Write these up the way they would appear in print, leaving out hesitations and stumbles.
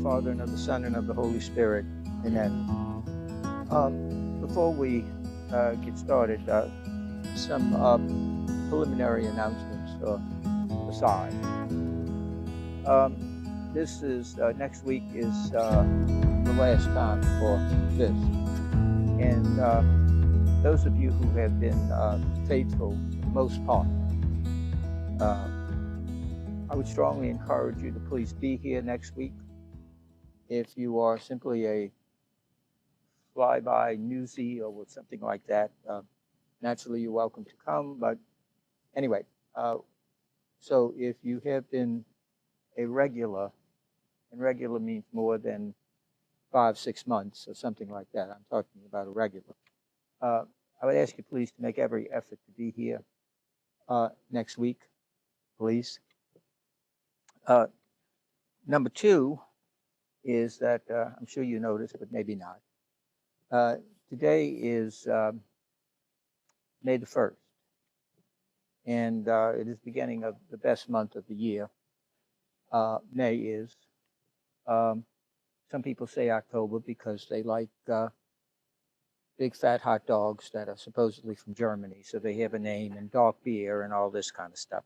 Father, and of the Son, and of the Holy Spirit. Amen. Before we get started, some preliminary announcements aside. This is, next week is the last time for this. And those of you who have been faithful for the most part, I would strongly encourage you to please be here next week. If you are simply a fly-by newsie or something like that, naturally you're welcome to come. But anyway, so if you have been a regular, and regular means more than 5-6 months or something like that, I'm talking about a regular, I would ask you please to make every effort to be here next week, please. Number two is that, I'm sure you noticed, but maybe not. Today is May the 1st, and it is the beginning of the best month of the year. May is. Some people say October because they like big fat hot dogs that are supposedly from Germany, so they have a name, and dark beer and all this kind of stuff,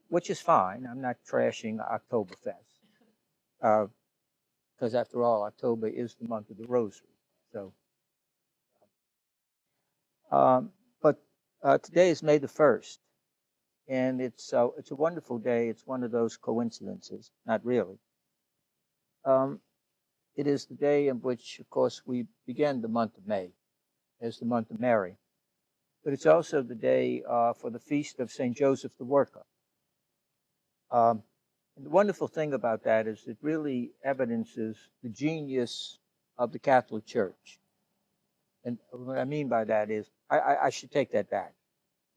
which is fine. I'm not trashing Oktoberfest, because after all, October is the month of the Rosary. So, but today is May the 1st, and it's a wonderful day. It's one of those coincidences, not really. It is the day in which, of course, we begin the month of May as the month of Mary, but it's also the day for the feast of St. Joseph the Worker. And the wonderful thing about that is it really evidences the genius of the Catholic Church. And what I mean by that is, I should take that back.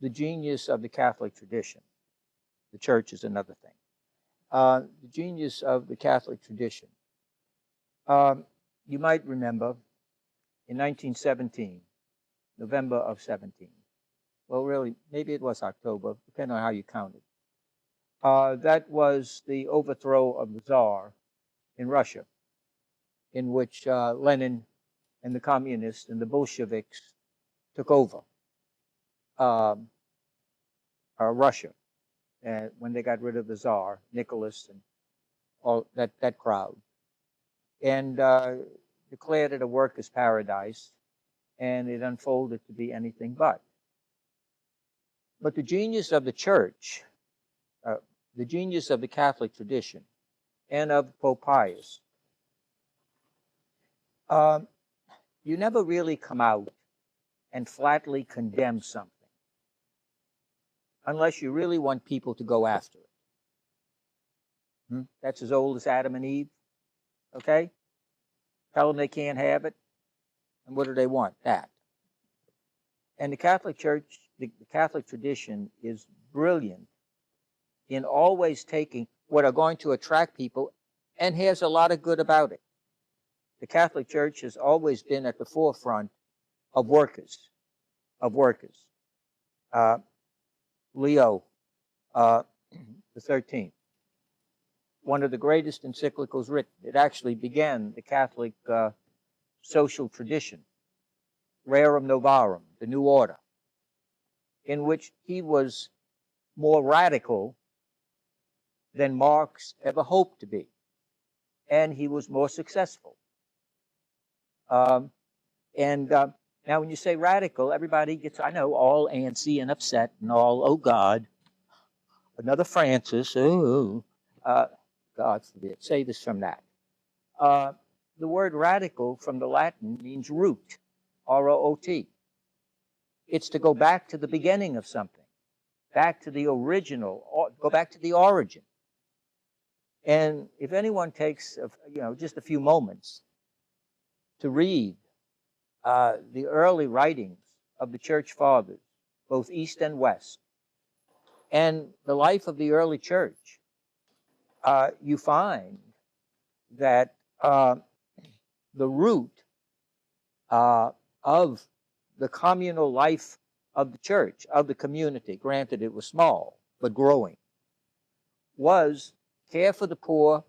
The genius of the Catholic tradition. The Church is another thing. The genius of the Catholic tradition. You might remember in 1917, November of 17. Well, really, maybe it was October, depending on how you count it. That was the overthrow of the Tsar in Russia, in which Lenin and the communists and the Bolsheviks took over Russia, when they got rid of the Tsar, Nicholas, and all that crowd, and declared it a workers' paradise, and it unfolded to be anything but. But the genius of the Church, the genius of the Catholic tradition, and of Pope Pius, you never really come out and flatly condemn something unless you really want people to go after it. That's as old as Adam and Eve, okay? Tell them they can't have it, and what do they want? That. And the Catholic Church, the Catholic tradition is brilliant in always taking what are going to attract people and has a lot of good about it. The Catholic Church has always been at the forefront of workers, Leo the 13th, one of the greatest encyclicals written. It actually began the Catholic social tradition, Rerum Novarum, the New Order, in which he was more radical than Marx ever hoped to be, and he was more successful. Now when you say radical, everybody gets, I know, all antsy and upset and all, oh God, another Francis, oh, God forbid, save us from that. The word radical from the Latin means root, R-O-O-T. It's to go back to the beginning of something, back to the original, or go back to the origin. And if anyone takes, just a few moments to read the early writings of the Church Fathers, both East and West, and the life of the early Church, you find that the root of the communal life of the Church, of the community, granted it was small, but growing, was care for the poor,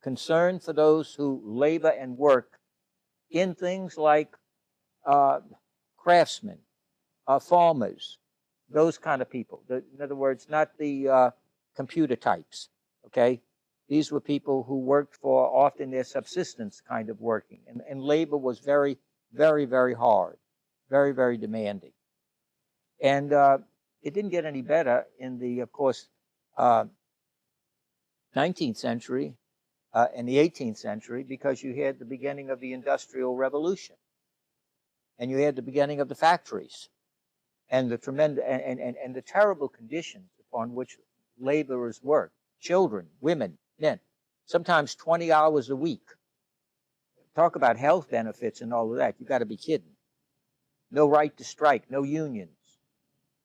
concern for those who labor and work in things like craftsmen, farmers, those kind of people. In other words, not the computer types, okay? These were people who worked for often their subsistence kind of working. And labor was very, very, very hard, very, very demanding. And it didn't get any better in the, of course, 19th century and the 18th century, because you had the beginning of the Industrial Revolution. And you had the beginning of the factories and the tremendous and the terrible conditions upon which laborers work. Children, women, men, sometimes 20 hours a week. Talk about health benefits and all of that. You got to be kidding. No right to strike, no unions,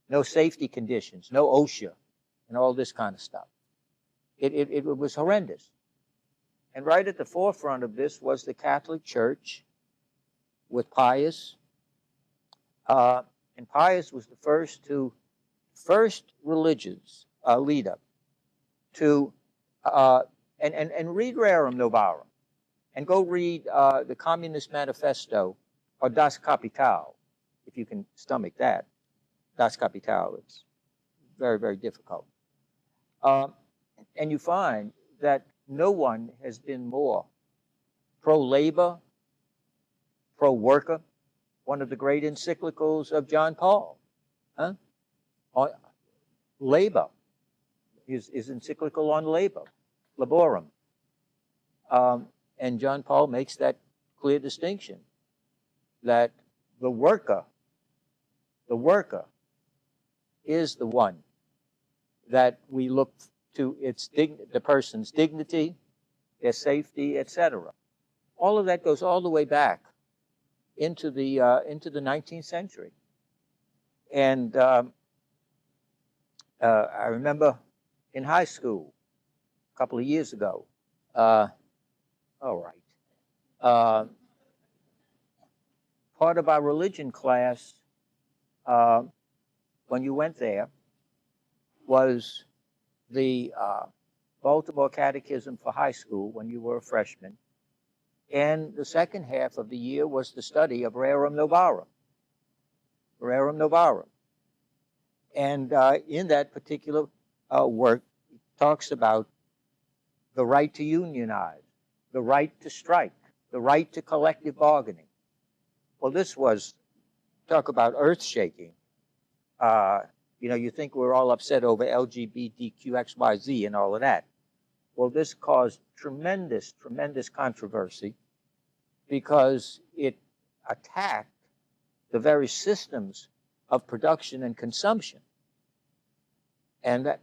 no safety conditions, no OSHA, and all this kind of stuff. It was horrendous. And right at the forefront of this was the Catholic Church with Pius. And Pius was the first religious leader to, and read Rerum Novarum, and go read the Communist Manifesto or Das Kapital, if you can stomach that. Das Kapital, it's very, very difficult. And you find that no one has been more pro-labor, pro-worker. One of the great encyclicals of John Paul, on labor, his encyclical on labor, laborum. And John Paul makes that clear distinction that the worker is the one that we look to the person's dignity, their safety, etc. All of that goes all the way back into the 19th century. And I remember in high school a couple of years ago, part of our religion class, when you went there, was the Baltimore Catechism for high school when you were a freshman. And the second half of the year was the study of Rerum Novarum. Rerum Novarum. And in that particular work, it talks about the right to unionize, the right to strike, the right to collective bargaining. Well, this was, talk about earth-shaking. You think we're all upset over LGBTQXYZ and all of that. Well, this caused tremendous, tremendous controversy because it attacked the very systems of production and consumption. And that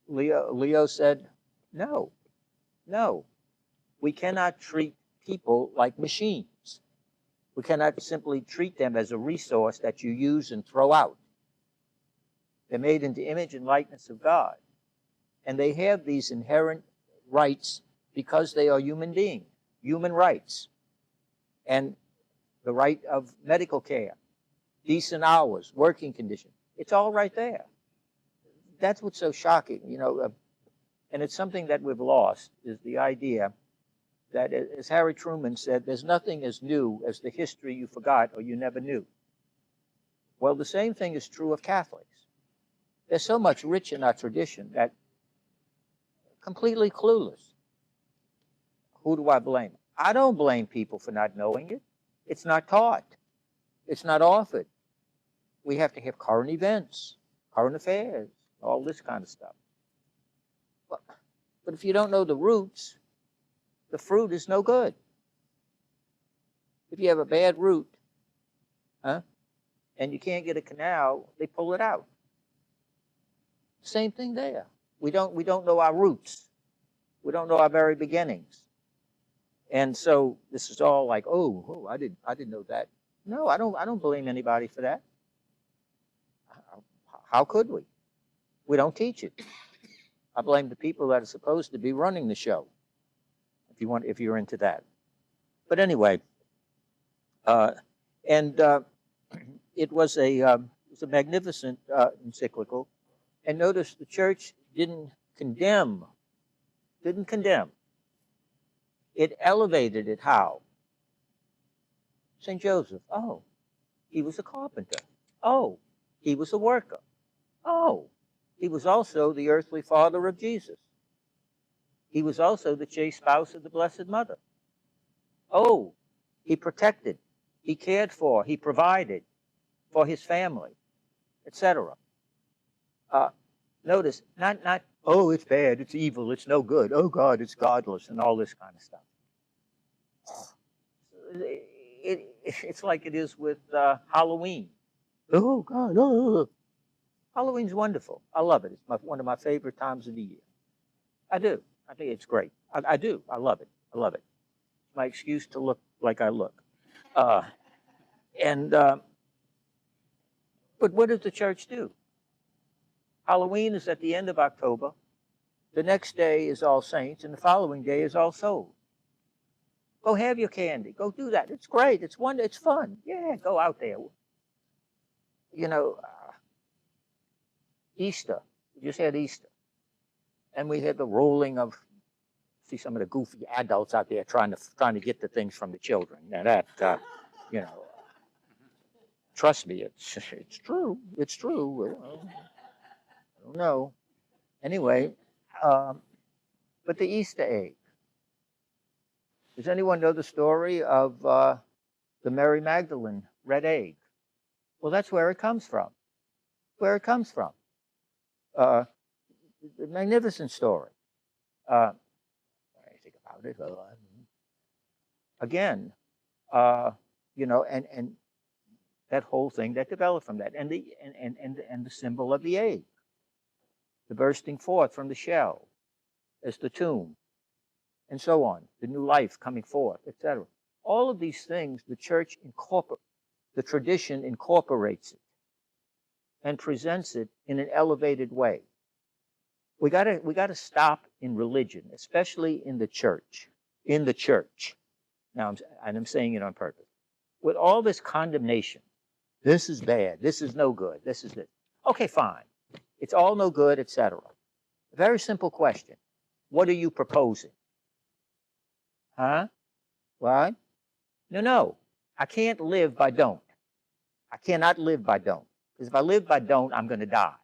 Leo said, no, we cannot treat people like machines. We cannot simply treat them as a resource that you use and throw out. They're made in the image and likeness of God. And they have these inherent rights because they are human beings, human rights. And the right of medical care, decent hours, working conditions. It's all right there. That's what's so shocking, and it's something that we've lost, is the idea that, as Harry Truman said, there's nothing as new as the history you forgot or you never knew. Well, the same thing is true of Catholics. There's so much rich in our tradition that completely clueless. Who do I blame? I don't blame people for not knowing it. It's not taught. It's not offered. We have to have current events, current affairs, all this kind of stuff. But if you don't know the roots, the fruit is no good. If you have a bad root, and you can't get a canal, they pull it out. Same thing there. We don't know our roots. We don't know our very beginnings. And so this is all like, oh, I didn't know that. No, I don't blame anybody for that. How could we? We don't teach it. I blame the people that are supposed to be running the show, if you're into that. But anyway, it was a magnificent encyclical. And notice the church didn't condemn Didn't condemn. It elevated it. How? St. Joseph. Oh, he was a carpenter. Oh, he was a worker. Oh, he was also the earthly father of Jesus. He was also the chaste spouse of the Blessed Mother. Oh, he protected, he cared for, he provided for his family, etc. Notice, not, oh, it's bad, it's evil, it's no good, oh God, it's godless, and all this kind of stuff. It's like it is with Halloween. Oh God, oh. Halloween's wonderful. I love it. It's one of my favorite times of the year. I do. I think it's great. I do. I love it. I love it. It's my excuse to look like I look. But what does the church do? Halloween is at the end of October. The next day is All Saints, and the following day is All Souls. Go have your candy. Go do that. It's great. It's wonderful. It's fun. Yeah, go out there. You know, Easter. We just had Easter. And we had the rolling of, see some of the goofy adults out there trying to get the things from the children. Now that, you know, trust me, it's true. It's true. I don't know. Anyway, but the Easter egg. Does anyone know the story of the Mary Magdalene red egg? Well, that's where it comes from. Where it comes from. A magnificent story. I think about it. Again, you know, and that whole thing that developed from that, and the symbol of the egg, the bursting forth from the shell, as the tomb, and so on, the new life coming forth, etc. All of these things, the church the tradition incorporates it and presents it in an elevated way. We gotta stop in religion, especially in the church. In the church. Now, I'm saying it on purpose. With all this condemnation, this is bad, this is no good, this is it. Okay, fine. It's all no good, etc. A very simple question. What are you proposing? Huh? What? No. I can't live by don't. I cannot live by don't. Because if I live by don't, I'm going to die.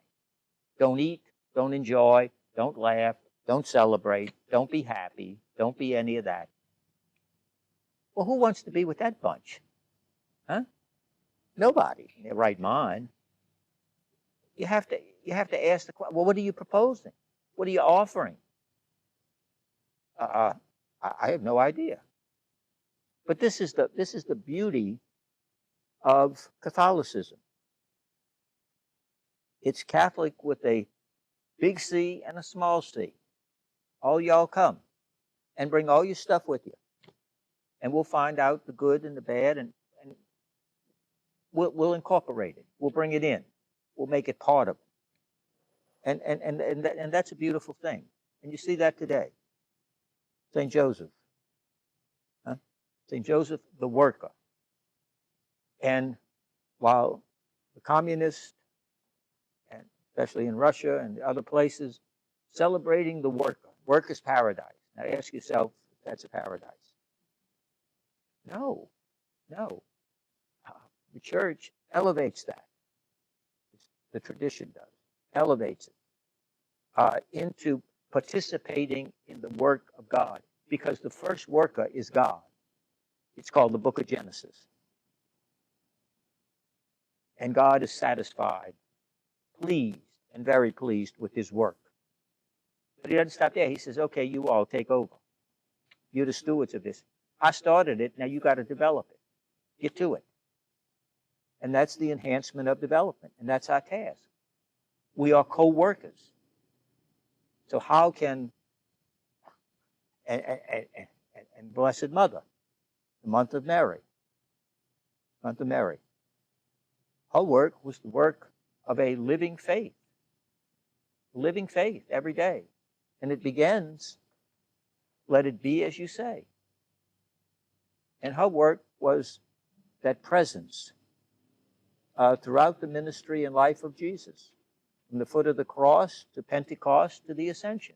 Don't eat, don't enjoy, don't laugh, don't celebrate, don't be happy, don't be any of that. Well, who wants to be with that bunch? Huh? Nobody in their right mind. You have to ask the question, well, what are you proposing? What are you offering? I have no idea. But this is the beauty of Catholicism. It's Catholic with a big C and a small c. All y'all come and bring all your stuff with you. And we'll find out the good and the bad, and we'll incorporate it. We'll bring it in. We'll make it part of it. And that's a beautiful thing. And you see that today. St. Joseph. Huh? St. Joseph, the worker. And while the communists, and especially in Russia and other places, celebrating the worker, worker's paradise. Now ask yourself if that's a paradise. No. The church elevates that. The tradition does. Elevates it into participating in the work of God. Because the first worker is God. It's called the book of Genesis. And God is satisfied, pleased, and very pleased with his work. But he doesn't stop there. He says, okay, you all take over. You're the stewards of this. I started it, now you got to develop it. Get to it. And that's the enhancement of development, and that's our task. We are co-workers. So how can, and Blessed Mother, the month of Mary, her work was the work of a living faith every day. And it begins, let it be as you say. And her work was that presence throughout the ministry and life of Jesus, from the foot of the cross to Pentecost to the Ascension.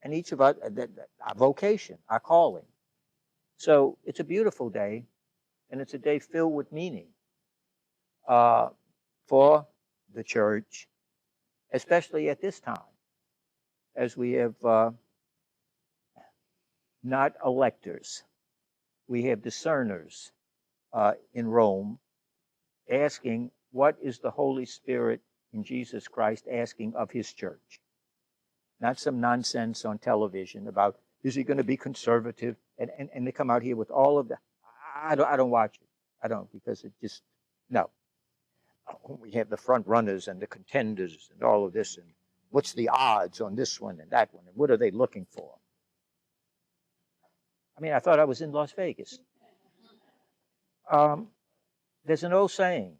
And each of us, our vocation, our calling. So it's a beautiful day, and it's a day filled with meaning for the church, especially at this time, as we have not electors, we have discerners in Rome asking, what is the Holy Spirit in Jesus Christ asking of his church? Not some nonsense on television about, is he going to be conservative? And they come out here with all of that. I don't watch it. I don't, because it just, no. We have the front runners and the contenders and all of this, and what's the odds on this one and that one, and what are they looking for? I mean, I thought I was in Las Vegas. There's an old saying.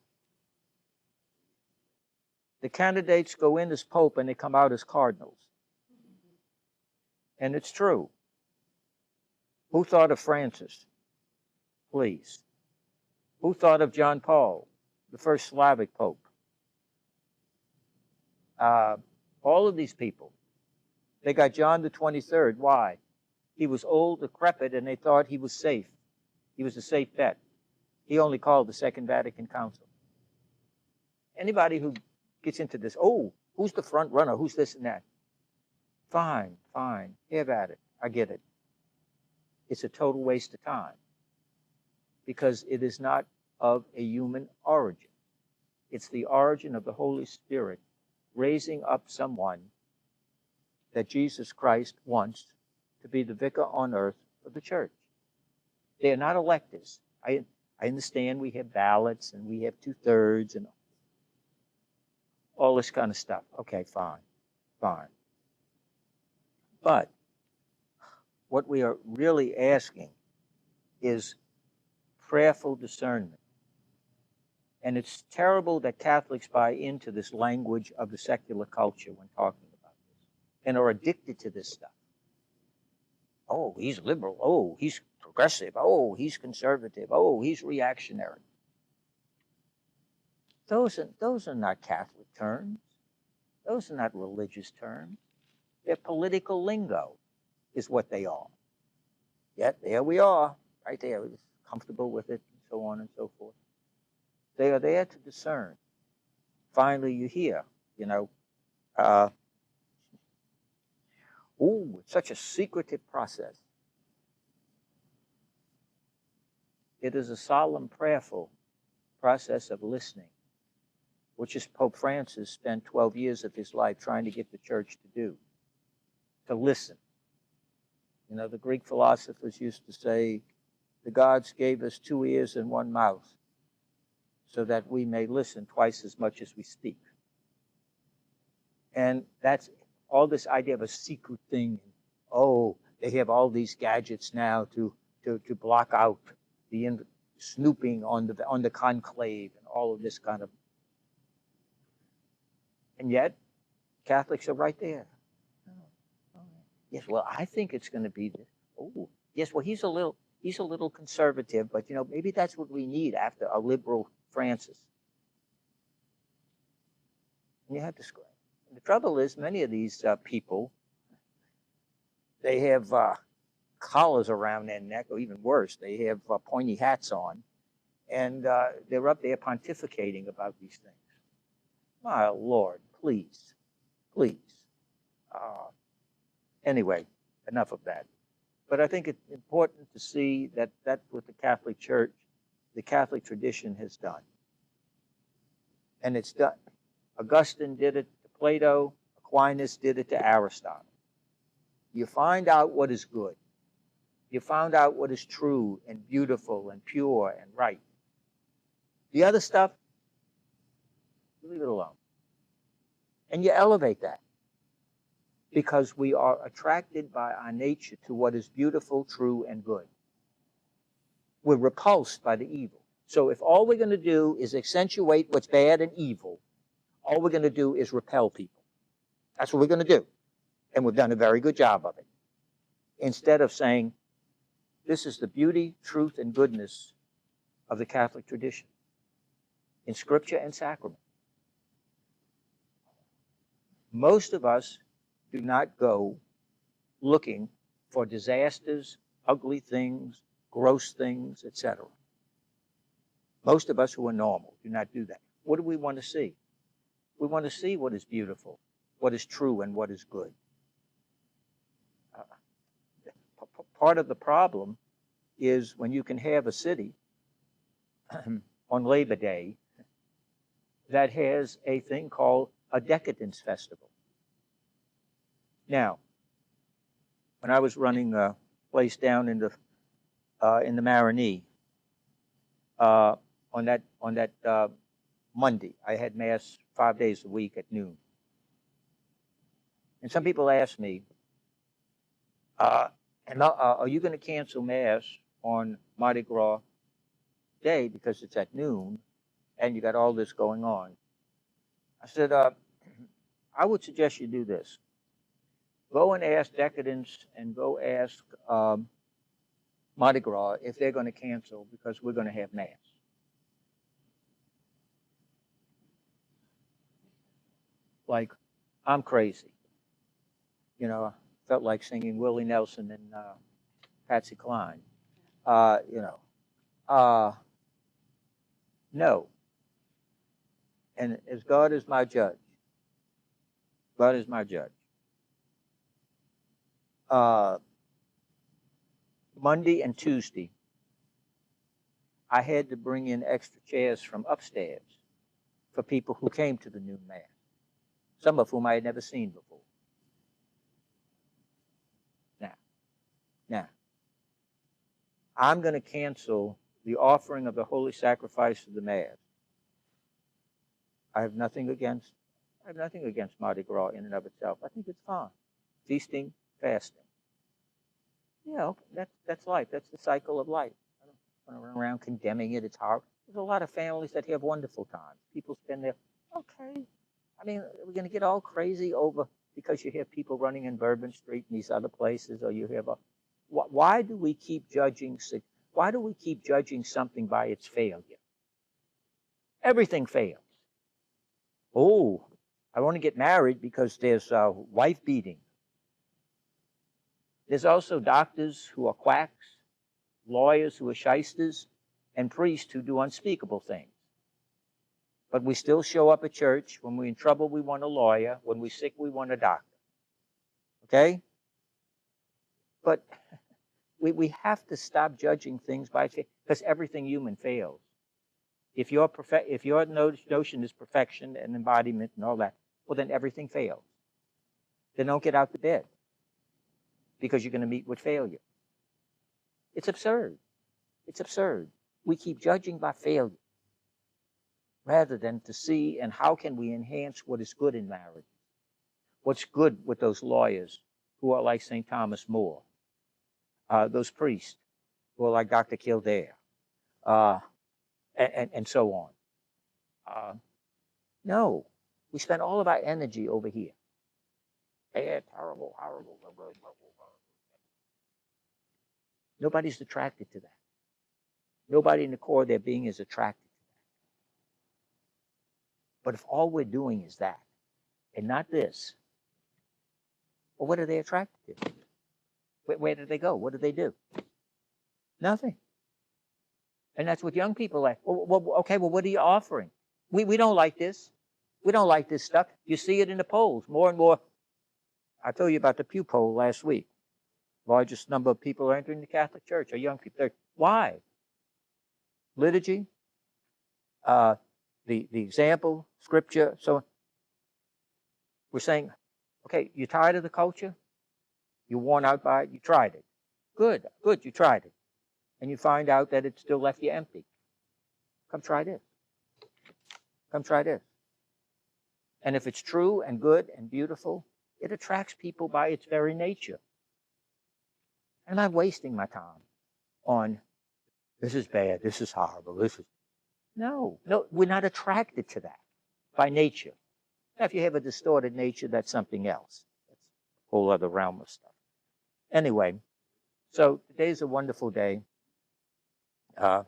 The candidates go in as Pope and they come out as cardinals. And it's true. Who thought of Francis? Please. Who thought of John Paul, the first Slavic Pope? All of these people. They got John the 23rd. Why? He was old, decrepit, and they thought he was safe. He was a safe bet. He only called the Second Vatican Council. Anybody who gets into this, oh, who's the front runner? Who's this and that? Fine. Have at it. I get it. It's a total waste of time because it is not of a human origin. It's the origin of the Holy Spirit raising up someone that Jesus Christ wants to be the vicar on earth of the church. They are not electors. I understand we have ballots and we have 2/3 and all this kind of stuff. Okay, fine. But what we are really asking is prayerful discernment. And it's terrible that Catholics buy into this language of the secular culture when talking about this and are addicted to this stuff. Oh, he's liberal. Oh, he's progressive. Oh, he's conservative. Oh, he's reactionary. Those are not Catholic terms. Those are not religious terms. They're political lingo is what they are. Yet there we are, right there, we're comfortable with it, and so on and so forth. They are there to discern. Finally, you hear, it's such a secretive process. It is a solemn, prayerful process of listening, which is Pope Francis spent 12 years of his life trying to get the church to do, to listen. The Greek philosophers used to say, the gods gave us 2 ears and 1 mouth so that we may listen twice as much as we speak. And that's all this idea of a secret thing. Oh, they have all these gadgets now to block out the snooping on the conclave and all of this kind of. And yet, Catholics are right there. Yes, well, I think it's going to be this. Oh, yes, well, he's a little conservative, but maybe that's what we need after a liberal Francis. And you have to scream. The trouble is, many of these people, they have collars around their neck, or even worse, they have pointy hats on, and they're up there pontificating about these things. My Lord, please. Anyway, enough of that. But I think it's important to see that that's what the Catholic Church, the Catholic tradition has done. And it's done. Augustine did it to Plato. Aquinas did it to Aristotle. You find out what is good. You found out what is true and beautiful and pure and right. The other stuff, you leave it alone. And you elevate that. Because we are attracted by our nature to what is beautiful, true, and good. We're repulsed by the evil. So if all we're going to do is accentuate what's bad and evil, all we're going to do is repel people. That's what we're going to do. And we've done a very good job of it. Instead of saying, this is the beauty, truth, and goodness of the Catholic tradition in Scripture and sacrament. Most of us do not go looking for disasters, ugly things, gross things, etc. Most of us who are normal do not do that. What do we want to see? We want to see what is beautiful, what is true, and what is good. Part of the problem is when you can have a city on Labor Day that has a thing called a decadence festival. Now, when I was running a place down in the Marigny, on that Monday, I had Mass 5 days a week at noon. And some people asked me, are you going to cancel Mass on Mardi Gras Day because it's at noon and you got all this going on? I said, I would suggest you do this. Go and ask Decadence and go ask Mardi Gras if they're going to cancel because we're going to have Mass. Like, I'm crazy. You know, I felt like singing Willie Nelson and Patsy Cline. No. And as God is my judge, God is my judge. Monday and Tuesday, I had to bring in extra chairs from upstairs for people who came to the noon Mass, some of whom I had never seen before. Now, I'm going to cancel the offering of the holy sacrifice of the Mass. I have nothing against Mardi Gras in and of itself. I think it's fine. Feasting, fasting. You know, that's life. That's the cycle of life. I don't want to run around condemning it. It's hard. There's a lot of families that have wonderful times. People spend their, okay. I mean, we're going to get all crazy over because you have people running in Bourbon Street and these other places, or you have a, why do we keep judging something by its failure? Everything fails. Oh, I want to get married because there's wife beating. There's also doctors who are quacks, lawyers who are shysters, and priests who do unspeakable things. But we still show up at church. When we're in trouble, we want a lawyer. When we're sick, we want a doctor. Okay? But we have to stop judging things by its failure, because everything human fails. If your notion is perfection and embodiment and all that, well, then everything fails. Then don't get out of bed, because you're going to meet with failure. It's absurd. It's absurd. We keep judging by failure rather than to see and how can we enhance what is good in marriage. What's good with those lawyers who are like St. Thomas More, those priests who are like Dr. Kildare, and so on. No, we spend all of our energy over here. Bad, horrible, horrible. Nobody's attracted to that. Nobody in the core of their being is attracted to that. But if all we're doing is that, and not this, well, what are they attracted to? Where do they go? What do they do? Nothing. And that's what young people like. Okay, what are you offering? We don't like this. We don't like this stuff. You see it in the polls more and more. I told you about the Pew poll last week. Largest number of people are entering the Catholic Church are young people. Why? Liturgy, the example, scripture. So we're saying, okay, you're tired of the culture? You're worn out by it? You tried it. Good, you tried it. And you find out that it still left you empty. Come try this. Come try this. And if it's true and good and beautiful, it attracts people by its very nature. I'm not wasting my time on this is bad, this is horrible, this is... No, we're not attracted to that by nature. Now, if you have a distorted nature, that's something else. That's a whole other realm of stuff. Anyway, so today's a wonderful day. So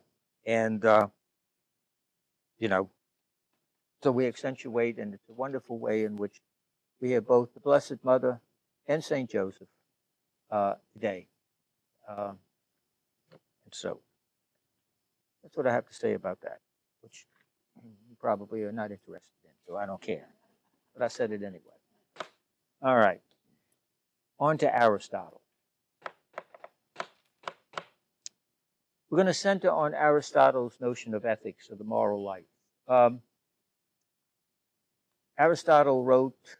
we accentuate, and it's a wonderful way in which we have both the Blessed Mother and St. Joseph today. And so that's what I have to say about that, which you probably are not interested in, so I don't care. But I said it anyway. All right. On to Aristotle. We're going to center on Aristotle's notion of ethics, of the moral life. Aristotle wrote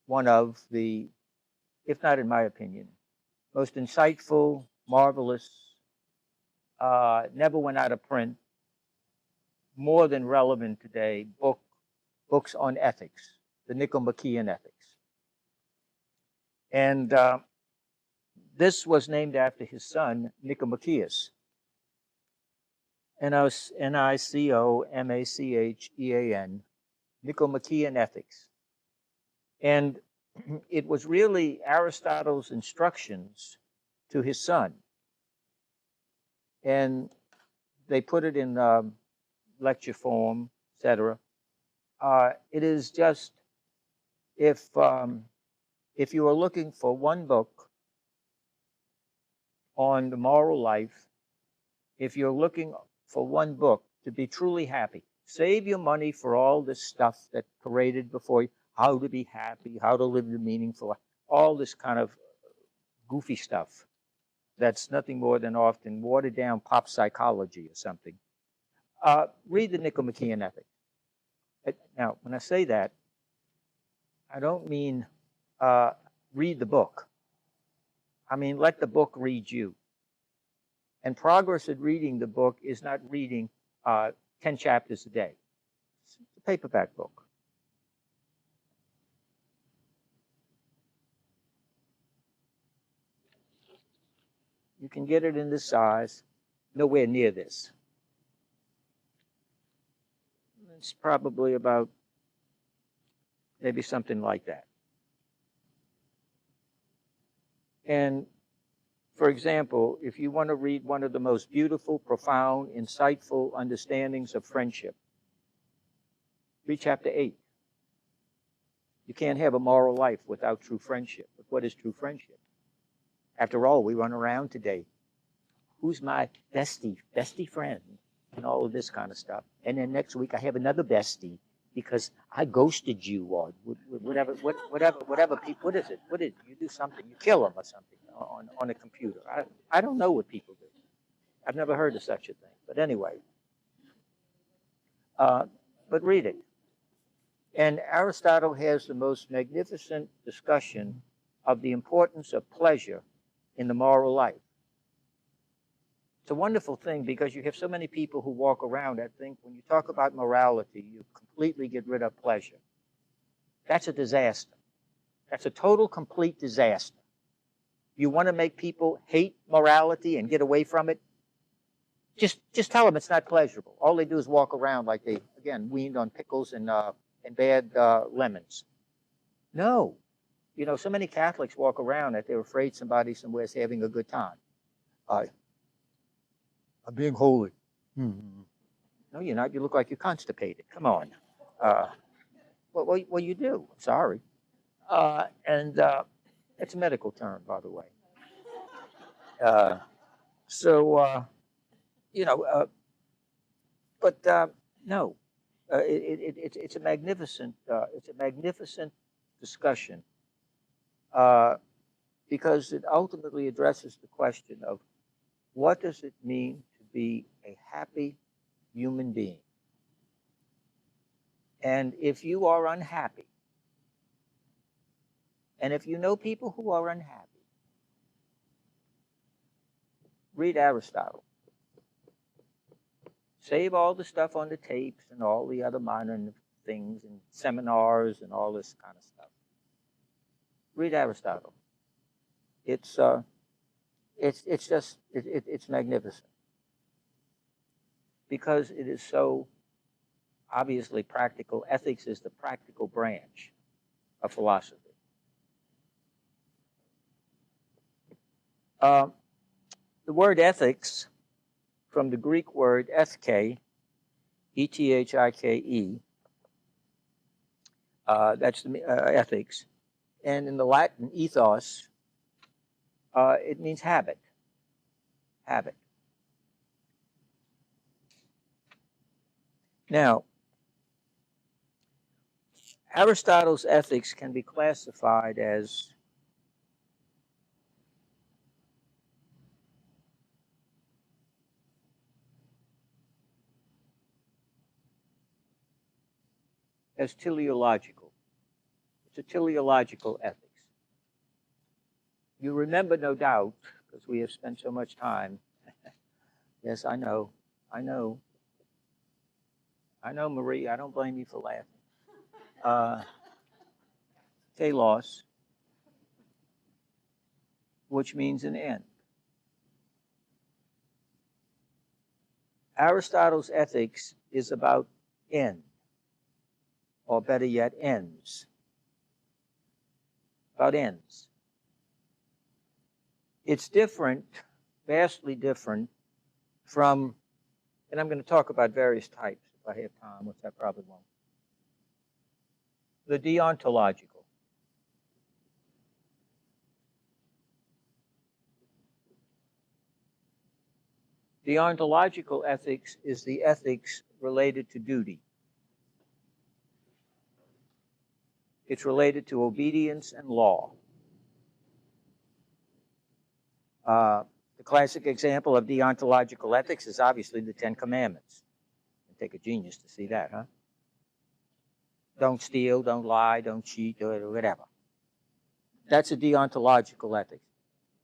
one of the, if not in my opinion, most insightful, marvelous, never went out of print, more than relevant today, books on ethics, the Nicomachean Ethics. And this was named after his son, Nicomacheus. Nicomachean, Nicomachean Ethics. And it was really Aristotle's instructions to his son. And they put it in lecture form, etc. It is just, if you are looking for one book on the moral life, if you're looking for one book to be truly happy, save your money for all this stuff that paraded before you, how to be happy, how to live the meaningful life, all this kind of goofy stuff that's nothing more than often watered down pop psychology or something. Read the Nicomachean Ethics. Now, when I say that, I don't mean read the book. I mean, let the book read you. And progress at reading the book is not reading 10 chapters a day. It's a paperback book. You can get it in this size, nowhere near this. It's probably about maybe something like that. And for example, if you want to read one of the most beautiful, profound, insightful understandings of friendship, read chapter 8. You can't have a moral life without true friendship. But what is true friendship? After all, we run around today. Who's my bestie friend? And all of this kind of stuff. And then next week I have another bestie because I ghosted you or whatever people, what is it? You do something, you kill them or something on a computer. I don't know what people do. I've never heard of such a thing. But anyway, but read it. And Aristotle has the most magnificent discussion of the importance of pleasure in the moral life. It's a wonderful thing because you have so many people who walk around that think when you talk about morality, you completely get rid of pleasure. That's a disaster. That's a total, complete disaster. You want to make people hate morality and get away from it? Just tell them it's not pleasurable. All they do is walk around like they, again, weaned on pickles and bad lemons. No. You know, so many Catholics walk around that they're afraid somebody somewhere is having a good time. I'm being holy. No, you're not. You look like you're constipated. Come on. Well, you do. I'm sorry. And it's a medical term, by the way. No. It's a magnificent. It's a magnificent discussion because it ultimately addresses the question of what does it mean to be a happy human being? And if you are unhappy, and if you know people who are unhappy, read Aristotle. Save all the stuff on the tapes and all the other modern things and seminars and all this kind of stuff. Read Aristotle. It's magnificent because it is so obviously practical. Ethics is the practical branch of philosophy. The word ethics, from the Greek word ethike, E-T-H-I-K-E, that's the ethics, and in the Latin ethos, It means habit. Habit. Now, Aristotle's ethics can be classified as teleological. It's a teleological ethics. You remember, no doubt, because we have spent so much time. Yes, I know, Marie. I don't blame you for laughing. Telos, which means an end. Aristotle's ethics is about end, or better yet, ends. About ends. It's different, vastly different from, and I'm going to talk about various types if I have time, which I probably won't. The deontological. Deontological ethics is the ethics related to duty. It's related to obedience and law. The classic example of deontological ethics is obviously the Ten Commandments. It'd take a genius to see that, huh? Don't steal, don't lie, don't cheat, or whatever. That's a deontological ethic.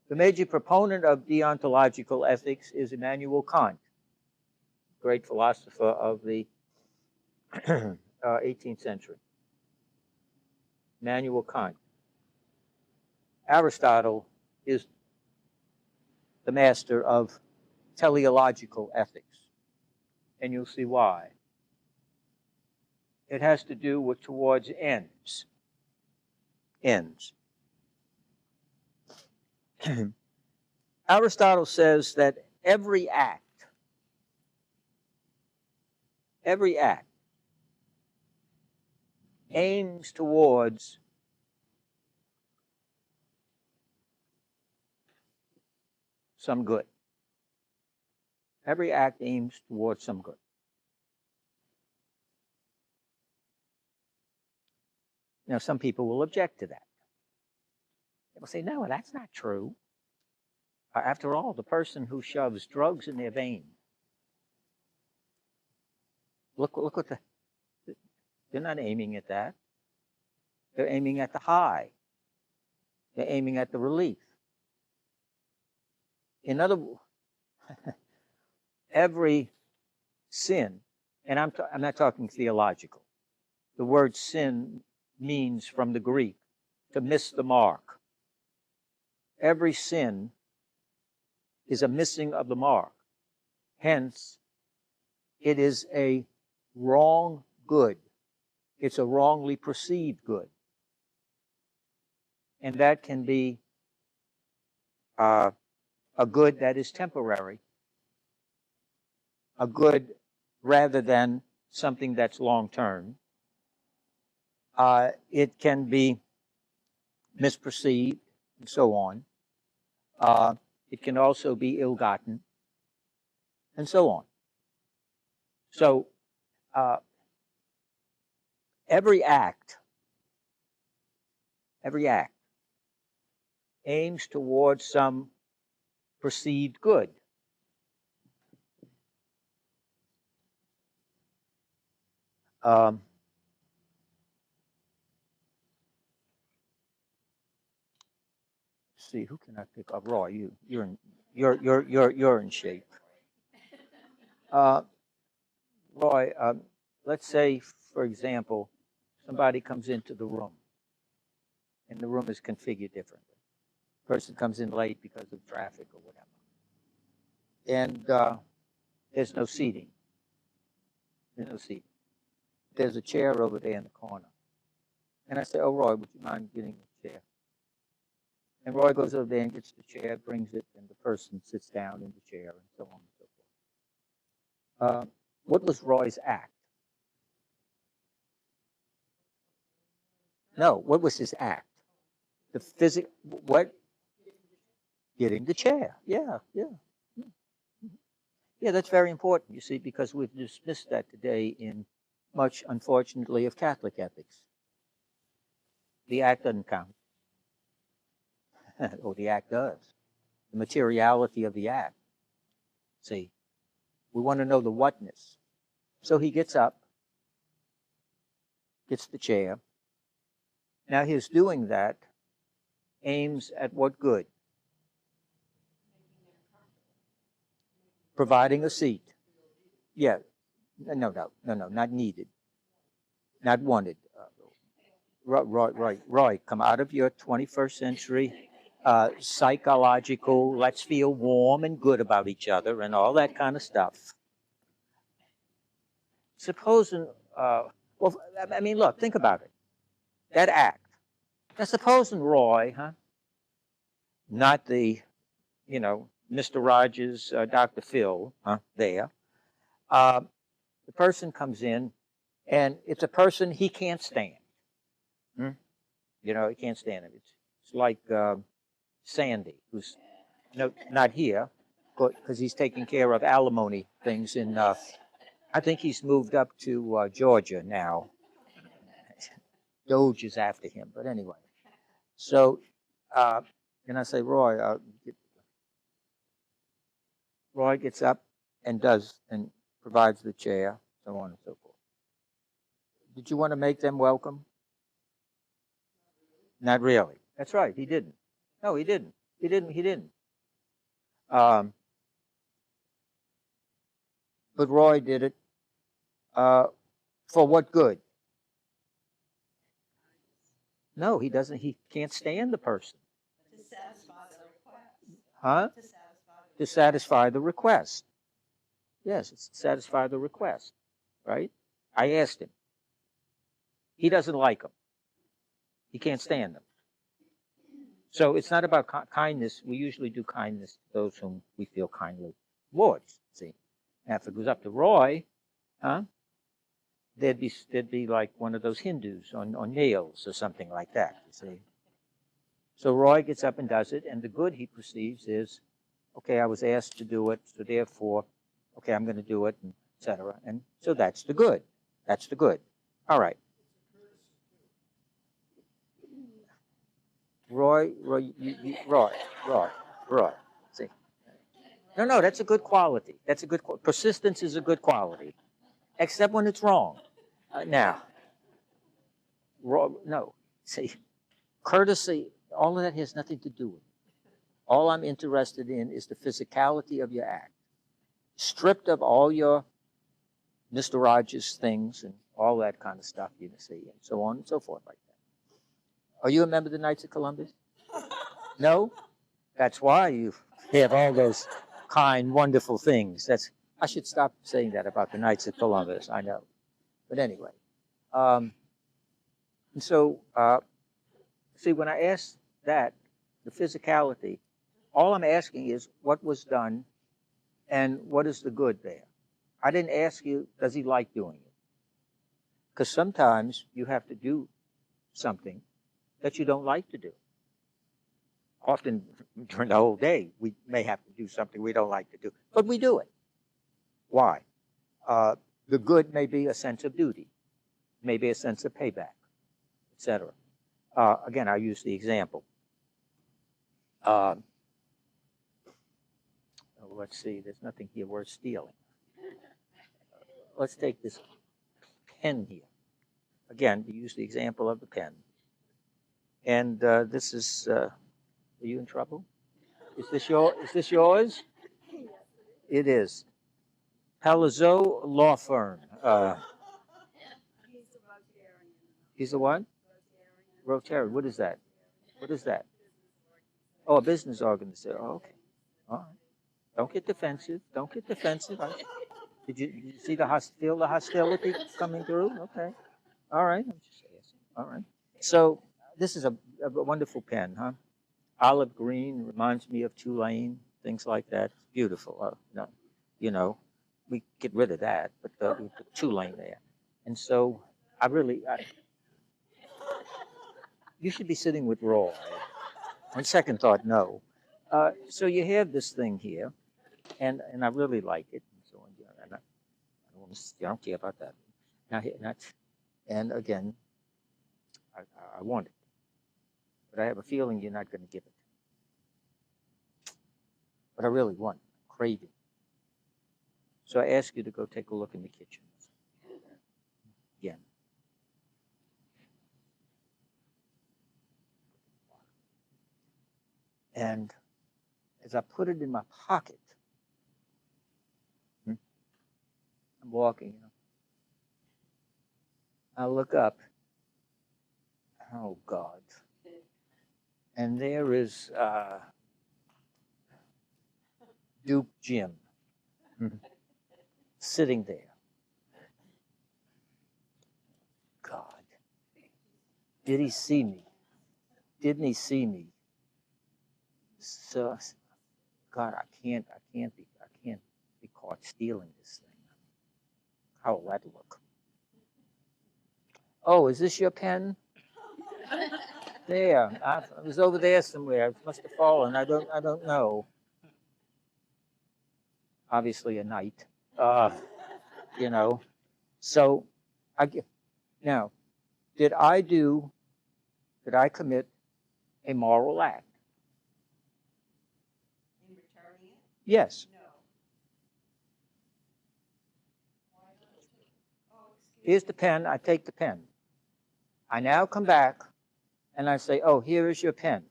The major proponent of deontological ethics is Immanuel Kant, great philosopher of the 18th century. Immanuel Kant. Aristotle is the master of teleological ethics, and you'll see why. It has to do with towards ends. Ends. Aristotle says that every act aims towards some good. Every act aims towards some good. Now, some people will object to that. They will say, no, that's not true. After all, the person who shoves drugs in their vein, look what they're not aiming at that. They're aiming at the high. They're aiming at the relief. In other words, every sin, and I'm not talking theological. The word sin means, from the Greek, to miss the mark. Every sin is a missing of the mark. Hence, it is a wrong good. It's a wrongly perceived good. And that can be a good that is temporary, a good rather than something that's long-term. It can be misperceived, and so on. It can also be ill-gotten, and so on. So, every act aims towards some perceived good. See, who can I pick up? Roy, you're in shape. Roy, let's say, for example, somebody comes into the room, and the room is configured differently. Person comes in late because of traffic or whatever, and there's no seating. There's a chair over there in the corner, and I say, "Oh, Roy, would you mind getting a chair?" And Roy goes over there and gets the chair, brings it, and the person sits down in the chair, and so on and so forth. What was Roy's act? No, what was his act? The what? Getting the chair. Yeah, yeah. Yeah, that's very important, you see, because we've dismissed that today in much, unfortunately, of Catholic ethics. The act doesn't count. Or the act does. The materiality of the act. See, we want to know the whatness. So he gets up, gets the chair. Now his doing that aims at what good? Providing a seat. Yeah. No, not needed. Not wanted. Roy, come out of your 21st century psychological, let's feel warm and good about each other and all that kind of stuff. Supposing, well, I mean, look, think about it. That act. Now, supposing Roy, not the, Mr. Rogers, Dr. Phil, there, the person comes in, and it's a person he can't stand. He can't stand it. It's like Sandy, who's not here, because he's taking care of alimony things in, I think he's moved up to Georgia now. Doge is after him, but anyway. So, and I say, Roy, Roy gets up and provides the chair, so on and so forth. Did you want to make them welcome? Not really. That's right, he didn't. No, he didn't. He didn't. But Roy did it for what good? No, he doesn't. He can't stand the person. To satisfy the request. Huh? To satisfy the request. Yes, it's to satisfy the request, right? I asked him. He doesn't like them. He can't stand them. So it's not about kindness. We usually do kindness to those whom we feel kindly towards. See, now if it goes up to Roy, there'd be like one of those Hindus on nails or something like that. You see. So Roy gets up and does it, and the good he perceives is, okay, I was asked to do it, so therefore, okay, I'm going to do it, etc. And so that's the good. That's the good. All right. Roy. See, no, that's a good quality. That's a good persistence is a good quality, except when it's wrong. Now, Roy, no. See, courtesy. All of that has nothing to do with it. All I'm interested in is the physicality of your act, stripped of all your Mr. Rogers things and all that kind of stuff you see, and so on and so forth like that. Are you a member of the Knights of Columbus? No? That's why you have all those kind, wonderful things. I should stop saying that about the Knights of Columbus, I know. But anyway. And so, see, when I ask that, the physicality, all I'm asking is what was done and what is the good there. I didn't ask you, does he like doing it? Because sometimes you have to do something that you don't like to do. Often during the whole day, we may have to do something we don't like to do, but we do it. Why? The good may be a sense of duty, maybe a sense of payback, etc. Again, I'll use the example. Let's see, there's nothing here worth stealing. Let's take this pen here. Again, to use the example of the pen. And this is, are you in trouble? Is this yours? It is. Palazzo Law Firm. He's a what? Rotarian. What is that? What is that? Oh, a business organization. Oh, okay. All right. Don't get defensive. Don't get defensive. Did you see feel the hostility coming through? Okay. All right. I'm just asking. All right. So this is a wonderful pen, huh? Olive green, reminds me of Tulane, things like that. It's beautiful. No, we get rid of that, but we put Tulane there. And so you should be sitting with Roy. On second thought, no. So you have this thing here, and I really like it. And so on, and I don't care about that. And again, I want it, but I have a feeling you're not going to give it. But I really want it, craving. So I ask you to go take a look in the kitchen again. And as I put it in my pocket, I'm walking, I look up. Oh, God. And there is Duke Jim sitting there. God. Did he see me? Didn't he see me? So, God, I can't be caught stealing this thing. How will that look? Oh, is this your pen? There, it was over there somewhere. It must have fallen. I don't know. Obviously, a knight. So, now, did I commit a moral act? In returning it? Yes. No. Oh, Here's the pen. I take the pen. I now come back and I say, oh, here is your pen.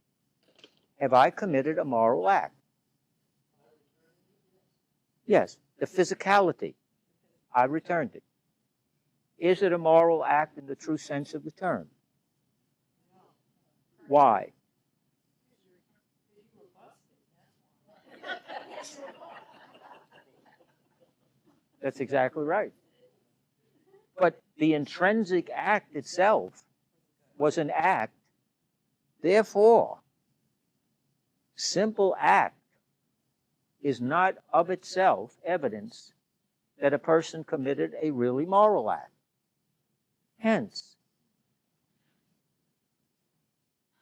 Have I committed a moral act? Yes. The physicality. I returned it. Is it a moral act in the true sense of the term? Why? That's exactly right. But the intrinsic act itself was an act. Therefore, simple act is not of itself evidence that a person committed a really moral act. Hence,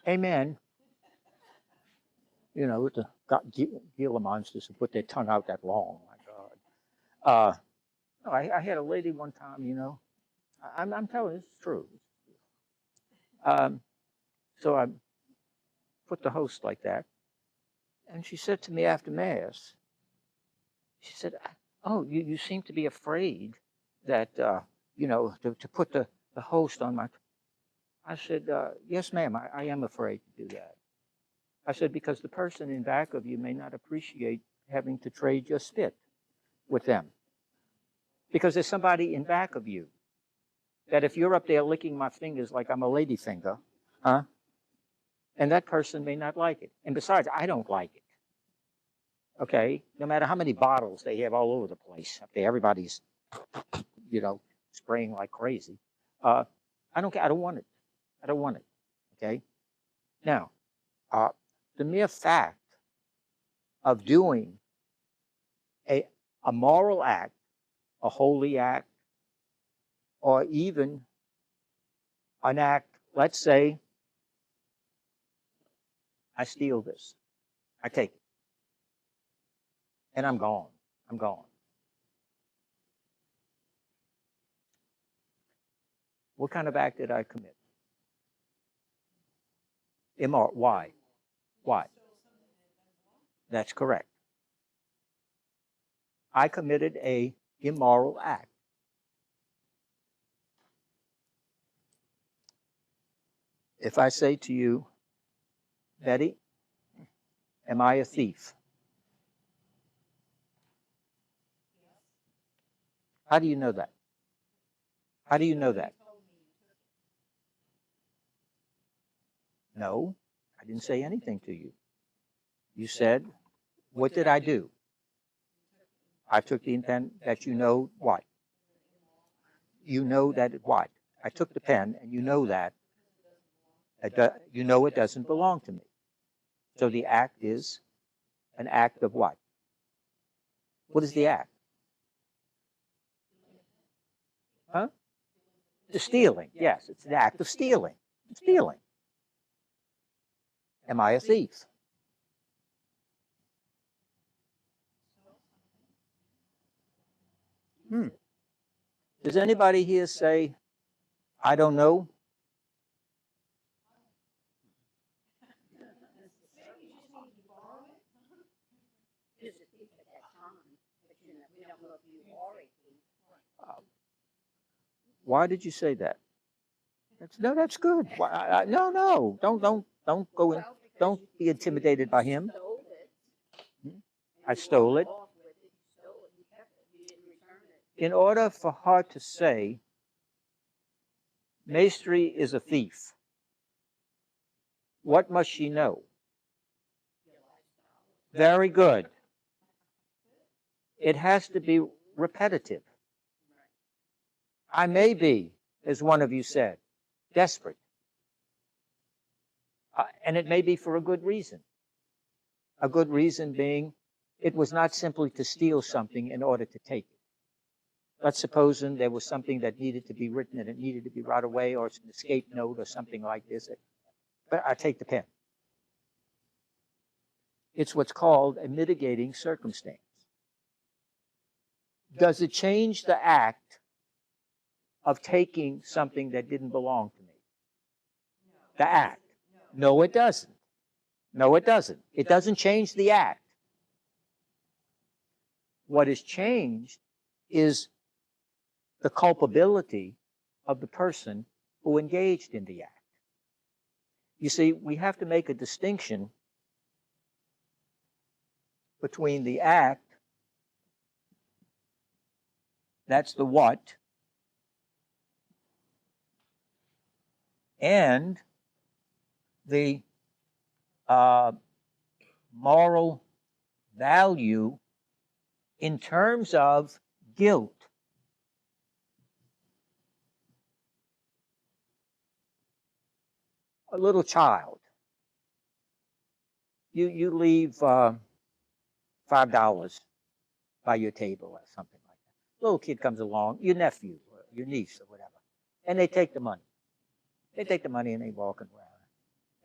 amen. With the Gila monsters who put their tongue out that long, my God. I had a lady one time, I'm telling you, it's true. So I put the host like that, and she said to me after Mass, she said, oh, you seem to be afraid that, to put the host on my... I said, yes, ma'am, I am afraid to do that. I said, because the person in back of you may not appreciate having to trade your spit with them. Because there's somebody in back of you that if you're up there licking my fingers like I'm a ladyfinger, and that person may not like it. And besides, I don't like it. Okay? No matter how many bottles they have all over the place up there, everybody's, spraying like crazy. I don't care. I don't want it. I don't want it. Okay? Now, the mere fact of doing a moral act, a holy act, or even an act, let's say, I steal this. I take it. And I'm gone. I'm gone. What kind of act did I commit? Immoral. Why? Why? That's correct. I committed a immoral act. If I say to you, Betty, am I a thief? How do you know that? How do you know that? No, I didn't say anything to you. You said, what did I do? I took the pen that you know what? You know that what? I took the pen and you know that. You know it doesn't belong to me. So the act is an act of what? What is the act? Huh? The stealing. Yes, it's an act of stealing. Stealing. Am I a thief? Does anybody here say, I don't know? Why did you say that? That's good. No, don't go in. Don't be intimidated by him. I stole it. In order for her to say, Maestri is a thief, what must she know? Very good. It has to be repetitive. I may be, as one of you said, desperate. And it may be for a good reason. A good reason being, it was not simply to steal something in order to take it. Let's suppose there was something that needed to be written and it needed to be right away, or it's an escape note or something like this. But I take the pen. It's what's called a mitigating circumstance. Does it change the act of taking something that didn't belong to me? The act. No, it doesn't. No, it doesn't. It doesn't change the act. What is changed is the culpability of the person who engaged in the act. You see, we have to make a distinction between the act, that's the what, and the moral value in terms of guilt. A little child, you leave $5 by your table or something like that. Little kid comes along, your nephew or your niece or whatever, and they take the money. They take the money and they walk around.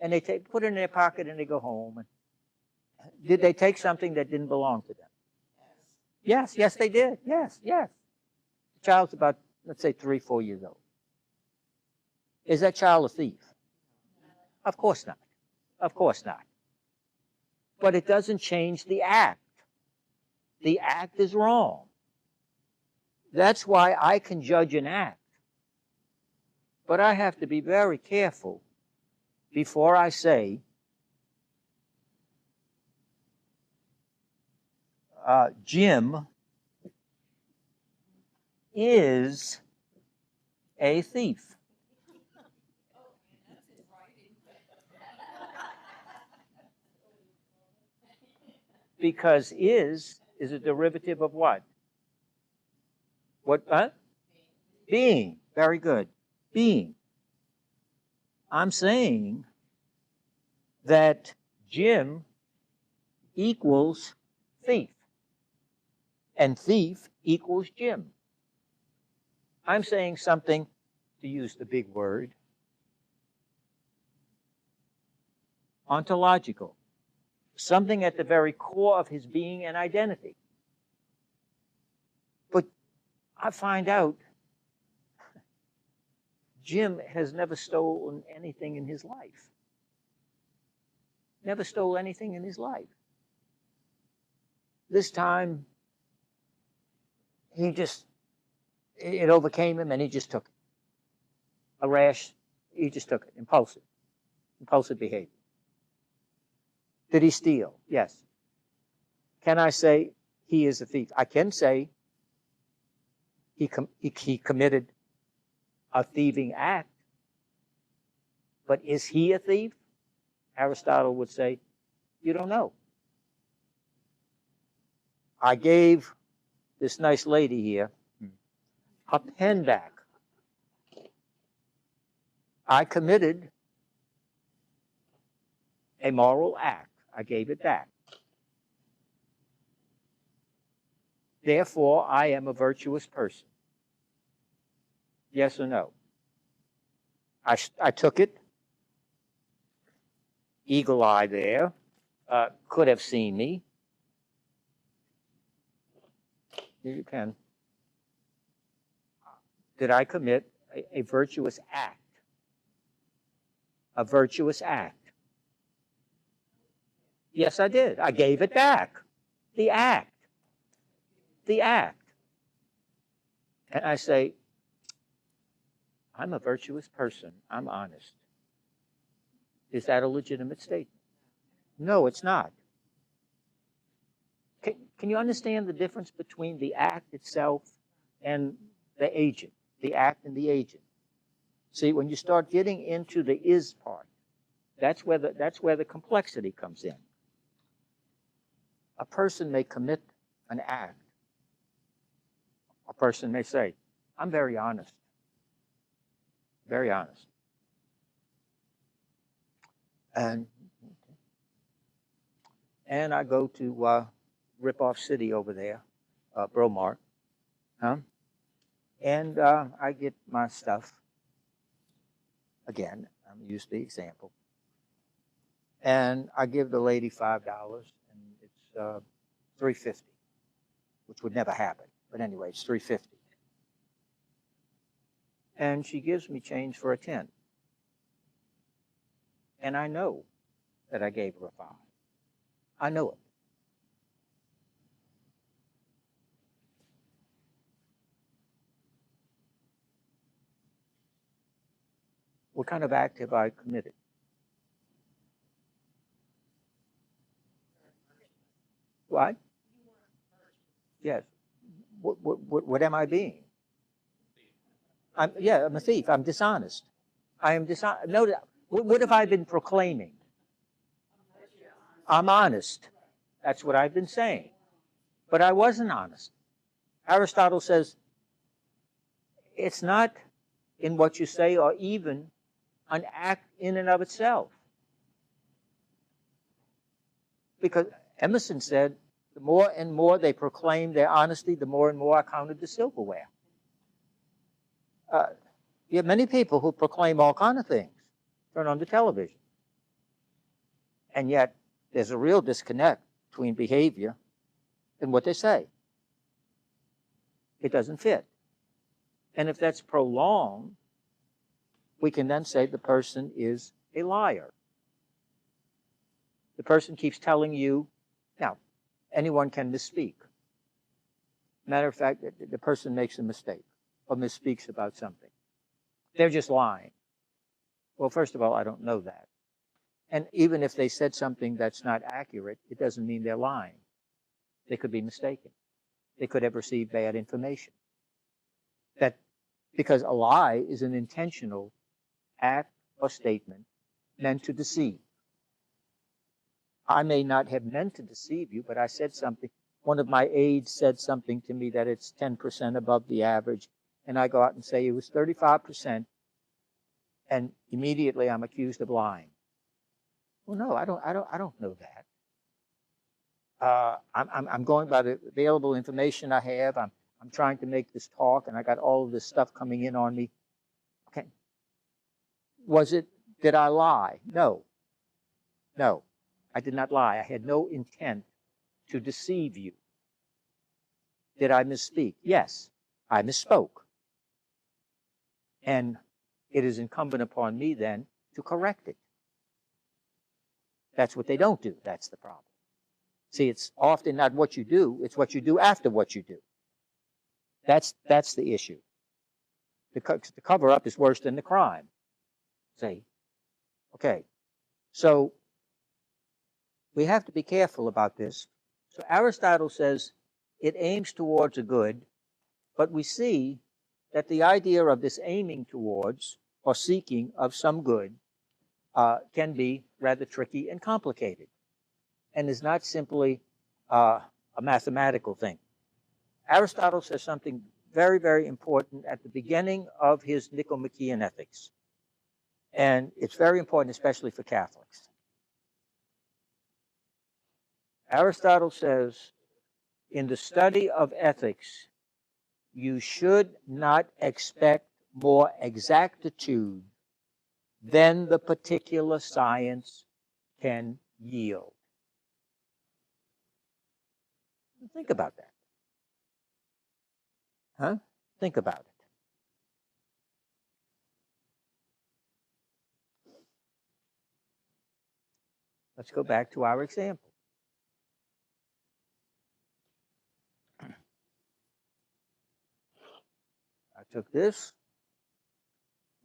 And they put it in their pocket and they go home. And did they take something that didn't belong to them? Yes, they did. Yes. The child's about, let's say, 3, 4 years old. Is that child a thief? Of course not. Of course not. But it doesn't change the act. The act is wrong. That's why I can judge an act. But I have to be very careful before I say, Jim is a thief. Because is a derivative of what? What? Being. Very good. Being. I'm saying that Jim equals thief. And thief equals Jim. I'm saying something, to use the big word, ontological. Something at the very core of his being and identity. But I find out Jim has never stolen anything in his life. Never stole anything in his life. This time, it overcame him and he just took it. A rash, he just took it. Impulsive behavior. Did he steal? Yes. Can I say he is a thief? I can say he committed a thieving act. But is he a thief? Aristotle would say, you don't know. I gave this nice lady here a pen back. I committed a moral act. I gave it back. Therefore, I am a virtuous person. Yes or no? I took it. Eagle eye there. Could have seen me. Here you can. did I commit a virtuous act? A virtuous act. Yes, I did. I gave it back. The act. The act. And I say, I'm a virtuous person. I'm honest. Is that a legitimate statement? No, it's not. Can you understand the difference between the act itself and the agent? The act and the agent. See, when you start getting into the is part, that's where the complexity comes in. A person may commit an act. A person may say, I'm very honest. Very honest. And I go to Rip-Off City over there, Bromart. And I get my stuff. Again, I'm used to the example. And I give the lady $5, and it's $3.50, which would never happen. But anyway, it's $3.50. And she gives me change for a 10. And I know that I gave her a 5. I know it. What kind of act have I committed? What? Yes. What am I being? I'm a thief. I'm dishonest. I am dishonest. No, what have I been proclaiming? I'm honest. That's what I've been saying. But I wasn't honest. Aristotle says it's not in what you say or even an act in and of itself. Because Emerson said, the more and more they proclaim their honesty, the more and more I counted the silverware. You have many people who proclaim all kinds of things. Turn on the television. And yet, there's a real disconnect between behavior and what they say. It doesn't fit. And if that's prolonged, we can then say the person is a liar. The person keeps telling you, now, anyone can misspeak. Matter of fact, the person makes a mistake or misspeaks about something. They're just lying. Well, first of all, I don't know that. And even if they said something that's not accurate, it doesn't mean they're lying. They could be mistaken. They could have received bad information. Because a lie is an intentional act or statement meant to deceive. I may not have meant to deceive you, but I said something. One of my aides said something to me that it's 10% above the average, and I go out and say it was 35%, and immediately I'm accused of lying. Well, no, I don't know that. I'm going by the available information I have. I'm trying to make this talk, and I got all of this stuff coming in on me. Okay. Did I lie? No. No, I did not lie. I had no intent to deceive you. Did I misspeak? Yes, I misspoke. And it is incumbent upon me then to correct it. That's what they don't do. That's the problem. See, it's often not what you do, it's what you do after what you do. That's the issue. The cover-up is worse than the crime. See? Okay. So we have to be careful about this. So Aristotle says it aims towards a good, but we see that the idea of this aiming towards or seeking of some good can be rather tricky and complicated and is not simply a mathematical thing. Aristotle says something very, very important at the beginning of his Nicomachean Ethics. And it's very important, especially for Catholics. Aristotle says, in the study of ethics, you should not expect more exactitude than the particular science can yield. Think about that. Think about it. Let's go back to our example. I took this,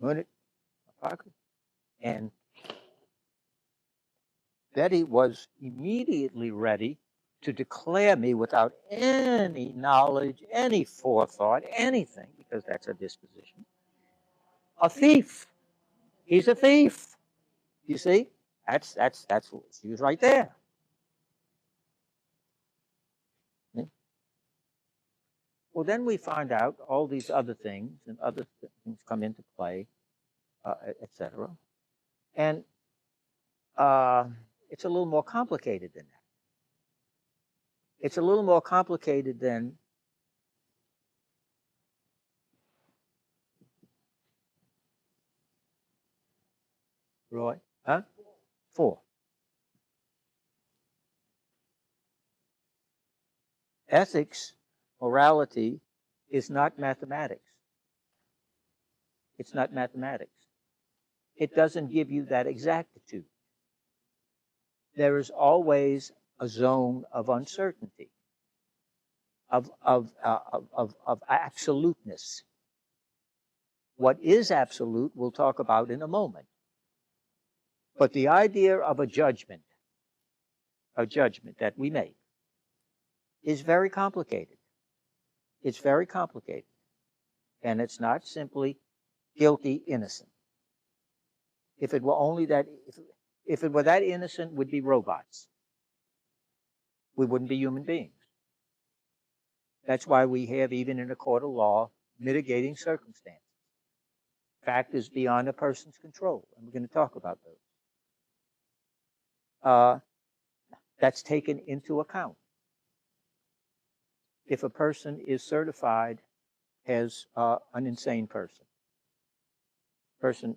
put it in my pocket, and Betty was immediately ready to declare me without any knowledge, any forethought, anything, because that's her disposition, a thief. He's a thief. You see? That's she was right there. Well, then we find out all these other things and other things come into play, etc. And it's a little more complicated than that. It's a little more complicated than Roy, huh? 4. Ethics, morality, is not mathematics. It's not mathematics. It doesn't give you that exactitude. There is always a zone of uncertainty, of absoluteness. What is absolute, we'll talk about in a moment. But the idea of a judgment that we make, is very complicated. It's very complicated. And it's not simply guilty, innocent. If it were only that, if it were that innocent, we'd be robots. We wouldn't be human beings. That's why we have, even in a court of law, mitigating circumstances. Factors beyond a person's control. And we're going to talk about those. That's taken into account. If a person is certified as an insane person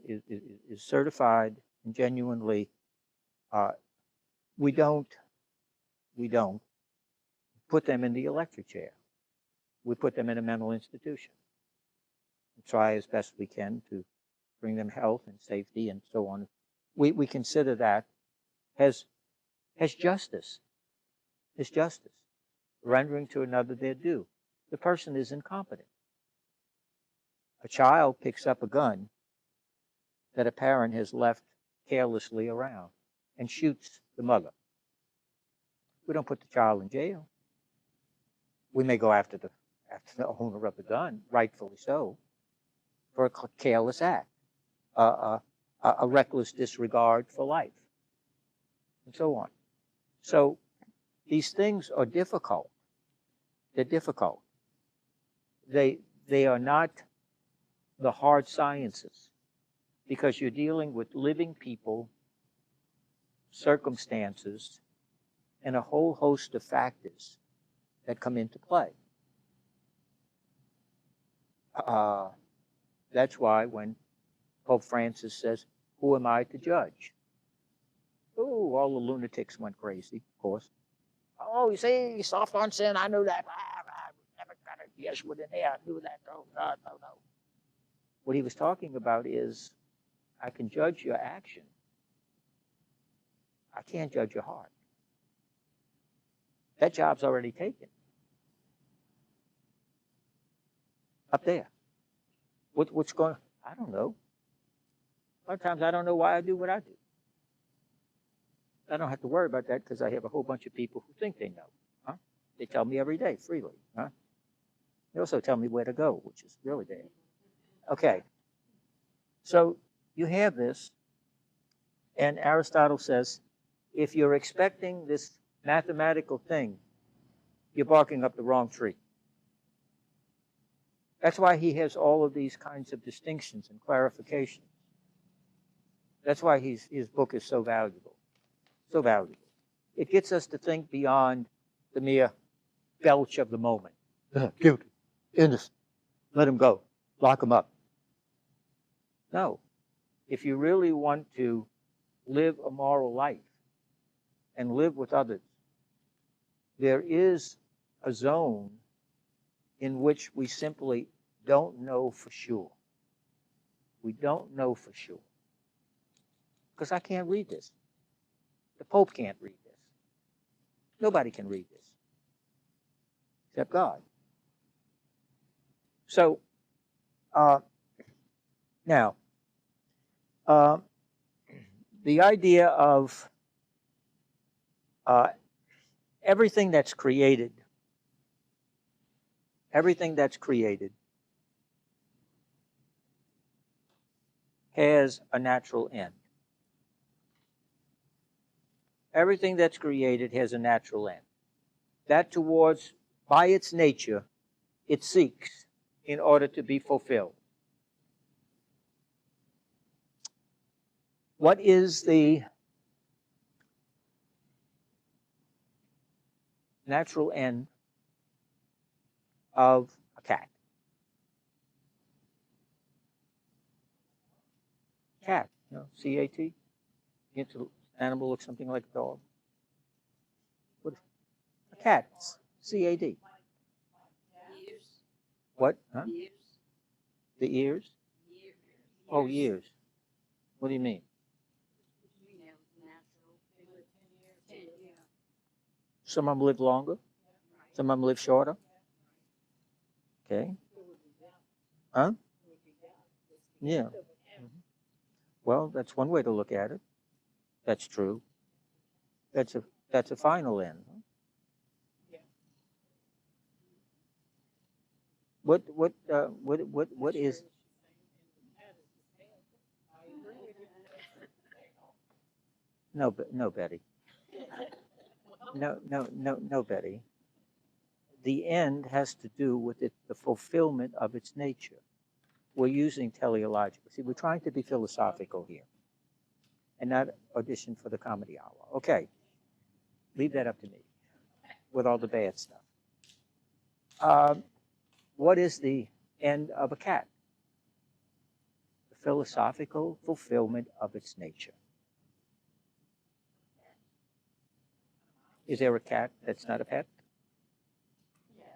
is certified and genuinely, we don't put them in the electric chair. We put them in a mental institution. We try as best we can to bring them health and safety and so on. We consider that as justice. As justice. Rendering to another their due. The person is incompetent. A child picks up a gun that a parent has left carelessly around and shoots the mother. We don't put the child in jail. We may go after the owner of the gun, rightfully so, for a careless act, a reckless disregard for life, and so on. So these things are difficult. They're difficult. They are not the hard sciences, because you're dealing with living people, circumstances, and a whole host of factors that come into play. That's why when Pope Francis says, "Who am I to judge?" Oh, all the lunatics went crazy, of course. Oh, you see, soft on sin, I knew that. I never got a yes within there. I knew that. Oh, God, no. What he was talking about is, I can judge your action. I can't judge your heart. That job's already taken. Up there. What's going on? I don't know. A lot of times I don't know why I do what I do. I don't have to worry about that because I have a whole bunch of people who think they know. Huh? They tell me every day, freely. Huh? They also tell me where to go, which is really bad. Okay. So you have this, and Aristotle says, if you're expecting this mathematical thing, you're barking up the wrong tree. That's why he has all of these kinds of distinctions and clarifications. That's why his book is so valuable. So valuable. It gets us to think beyond the mere belch of the moment. Guilty, innocent, let him go, lock him up. No. If you really want to live a moral life and live with others, there is a zone in which we simply don't know for sure. We don't know for sure. Because I can't read this. The Pope can't read this. Nobody can read this except God. So, now, the idea of everything that's created has a natural end. Everything that's created has a natural end. That towards, by its nature, it seeks in order to be fulfilled. What is the natural end of a cat? Cat, you know, C-A-T. Animal looks something like a dog. What? A cat, C-A-D. Years. What? Huh? Years. The ears? Years. Oh, years. What do you mean? You know, natural. They live 10 years. 10, yeah. Some of them live longer. Some of them live shorter. Okay. Huh? Yeah. Well, that's one way to look at it. That's true. That's a final end. What is? No, no, Betty. No, Betty. The end has to do with the fulfillment of its nature. We're using teleological. See, we're trying to be philosophical here and not audition for the comedy hour. Okay, leave that up to me with all the bad stuff. What is the end of a cat? The philosophical fulfillment of its nature. Is there a cat that's not a pet? Yes.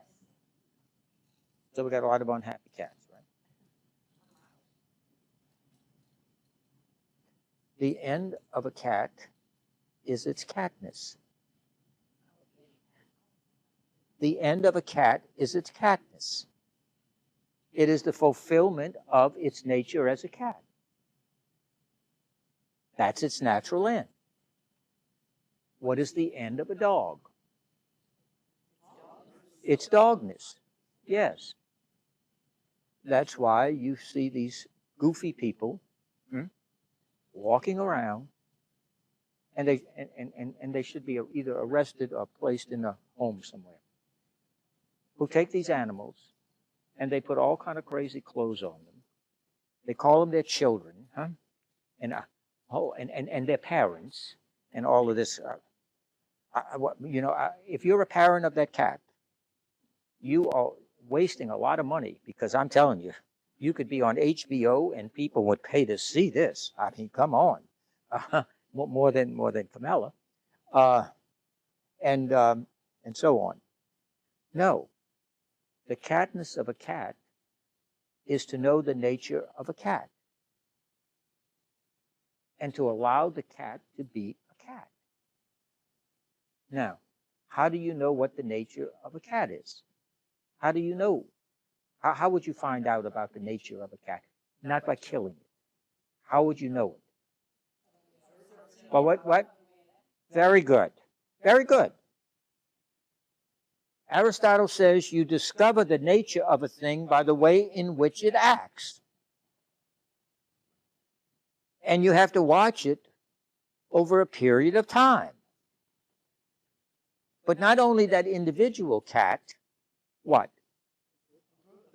So we got a lot of unhappy cats, right? The end of a cat is its catness. The end of a cat is its catness. It is the fulfillment of its nature as a cat. That's its natural end. What is the end of a dog? It's dogness. Yes. That's why you see these goofy people walking around, and they should be either arrested or placed in a home somewhere, who take these animals and they put all kind of crazy clothes on them. They call them their children, huh? And their parents, and all of this. If you're a parent of that cat, you are wasting a lot of money, because I'm telling you, you could be on HBO and people would pay to see this. I mean, come on, more than Camilla, and so on. No, the catness of a cat is to know the nature of a cat and to allow the cat to be a cat. Now, how do you know what the nature of a cat is? How do you know? How would you find out about the nature of a cat? Not by killing it. How would you know it? Well, what? Very good. Very good. Aristotle says you discover the nature of a thing by the way in which it acts. And you have to watch it over a period of time. But not only that individual cat, what?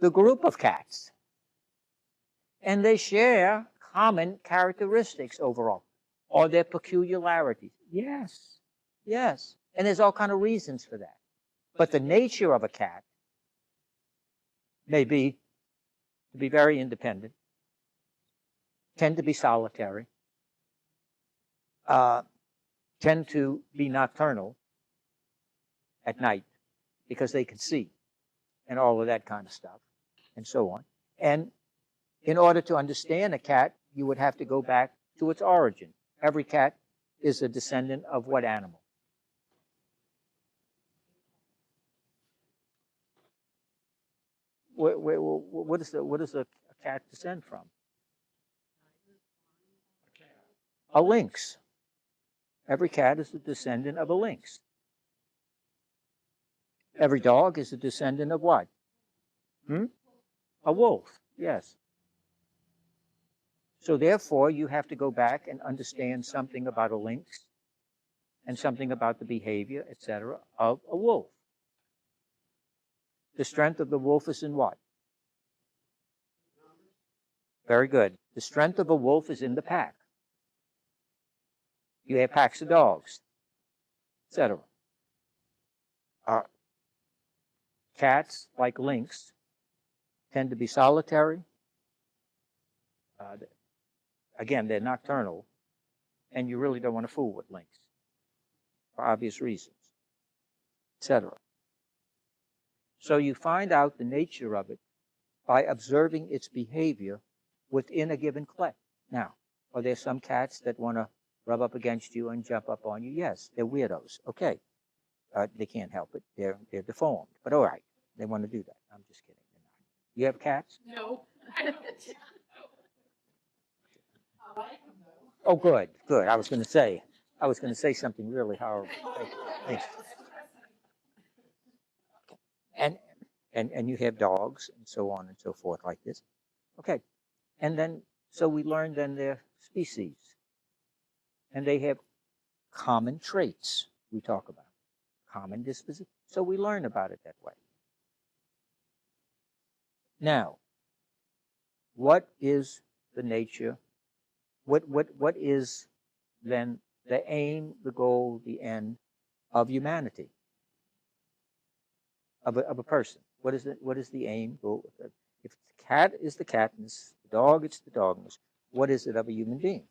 The group of cats. And they share common characteristics overall, or their peculiarities. Yes, yes. And there's all kind of reasons for that. But the nature of a cat may be to be very independent, tend to be solitary, tend to be nocturnal at night because they can see, and all of that kind of stuff, and so on. And in order to understand a cat, you would have to go back to its origin. Every cat is a descendant of what animal? What does a cat descend from? A lynx. Every cat is a descendant of a lynx. Every dog is a descendant of what? A wolf, yes. So therefore, you have to go back and understand something about a lynx and something about the behavior, etc., of a wolf. The strength of the wolf is in what? Very good. The strength of a wolf is in the pack. You have packs of dogs, etc. Cats, like lynx, tend to be solitary. Again, they're nocturnal, and you really don't want to fool with lynx for obvious reasons, etc. So you find out the nature of it by observing its behavior within a given clique. Now, are there some cats that want to rub up against you and jump up on you? Yes, they're weirdos. Okay. They can't help it. They're deformed. But all right, they want to do that. I'm just kidding. They're not. You have cats? No. I like them though. Oh, good, good. I was going to say something really horrible. Thanks. And you have dogs and so on and so forth like this. Okay. And then, so we learned then their species. And they have common traits we talk about. Common disposition. So we learn about it that way. Now, what is the nature? What is then the aim, the goal, the end of humanity? Of a person? What is the aim, goal? If the cat is the catness, the dog it's the dogness, what is it of a human being?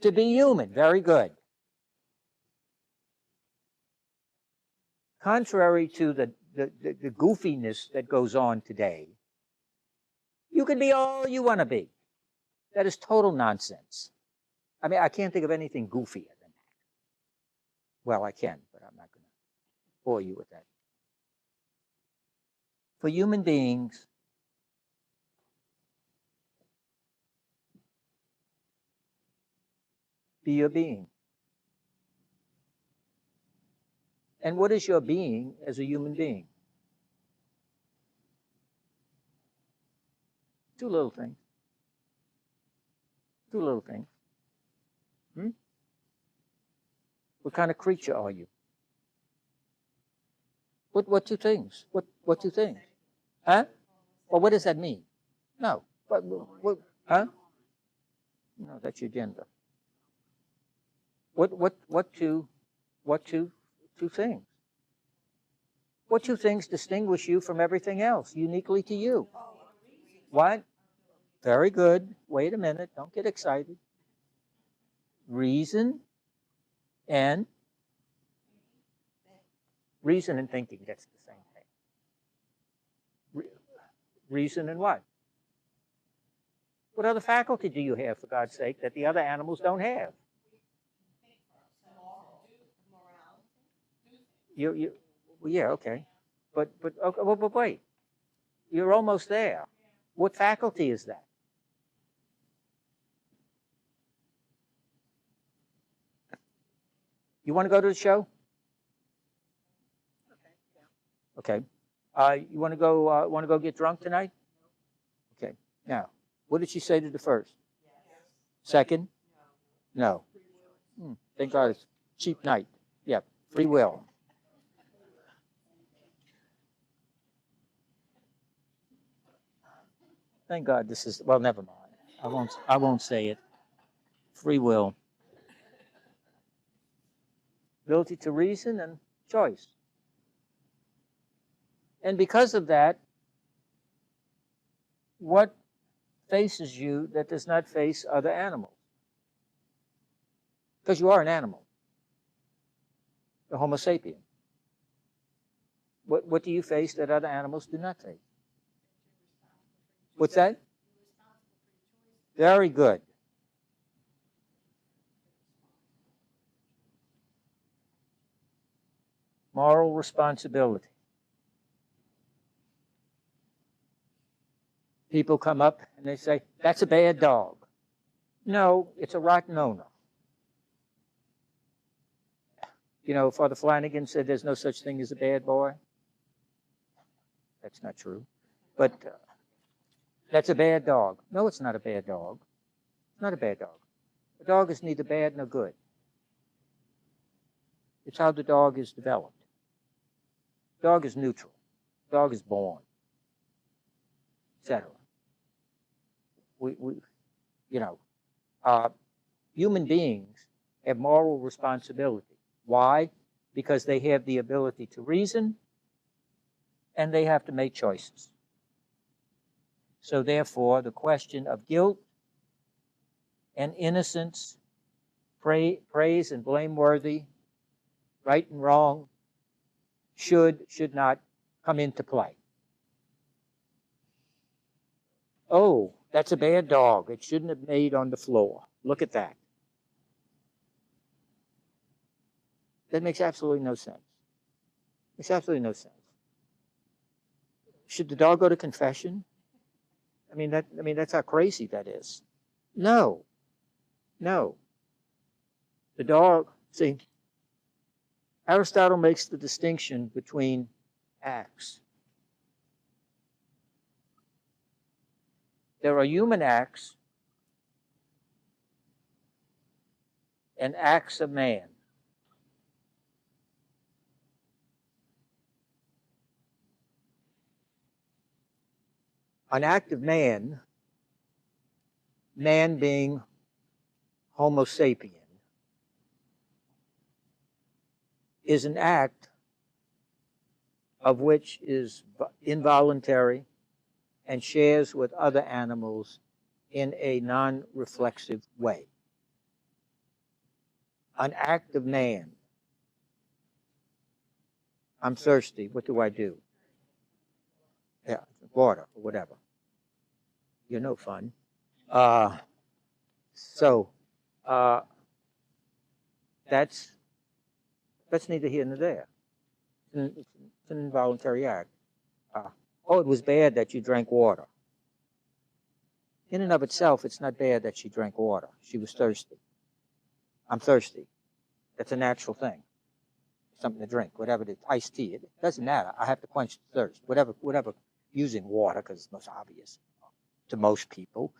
To be human. Very good. Contrary to the goofiness that goes on today, you can be all you want to be. That is total nonsense. I mean, I can't think of anything goofier than that. Well, I can, but I'm not going to bore you with that. For human beings, be your being. And what is your being as a human being? Two little things. Two little things. What kind of creature are you? What two things? What two things? Huh? Well, what does that mean? No. Huh? No, that's your gender. What two things? What two things distinguish you from everything else, uniquely to you? What? Very good. Wait a minute. Don't get excited. Reason and thinking. That's the same thing. Reason and what? What other faculty do you have, for God's sake, that the other animals don't have? Yeah, okay. But wait. You're almost there. What faculty is that? You want to go to the show? Okay. You want to go get drunk tonight? Okay. Now, what did she say to the first? Second? No. Thank God it's cheap night. Yeah, free will. Thank God this is, well, never mind. I won't say it. Free will. Ability to reason and choice. And because of that, what faces you that does not face other animals? Because you are an animal. The Homo sapien. What do you face that other animals do not face? What's that? Very good. Moral responsibility. People come up and they say, that's a bad dog. No, it's a rotten owner. You know, Father Flanagan said there's no such thing as a bad boy. That's not true. But that's a bad dog. No, it's not a bad dog. It's not a bad dog. The dog is neither bad nor good. It's how the dog is developed. The dog is neutral. The dog is born, etc. Human beings have moral responsibility. Why? Because they have the ability to reason and they have to make choices. So therefore, the question of guilt and innocence, praise and blameworthy, right and wrong, should not come into play. Oh, that's a bad dog. It shouldn't have made on the floor. Look at that. That makes absolutely no sense. Makes absolutely no sense. Should the dog go to confession? I mean, that's how crazy that is. No. The dog, see, Aristotle makes the distinction between acts. There are human acts and acts of man. An act of man, man being Homo sapien, is an act of which is involuntary and shares with other animals in a non-reflexive way. An act of man. I'm thirsty. What do I do? Yeah, water or whatever. You're no fun. That's neither here nor there. It's an involuntary act. It was bad that you drank water. In and of itself, it's not bad that she drank water. She was thirsty. I'm thirsty. That's a natural thing. Something to drink, whatever it is, iced tea. It doesn't matter. I have to quench the thirst. Whatever, using water, because it's most obvious to most people.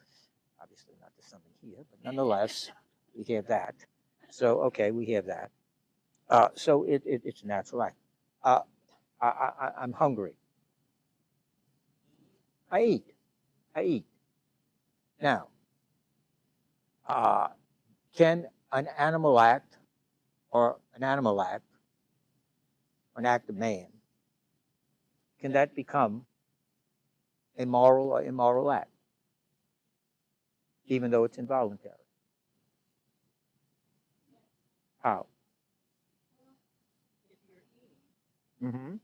Obviously not to some in here, but nonetheless, we have that. So, okay, we have that. So it's a natural act. I'm hungry. I eat. Now, can an animal act, or an animal act, or an act of man, can that become a moral or immoral act, even though it's involuntary? How? Mm-hmm.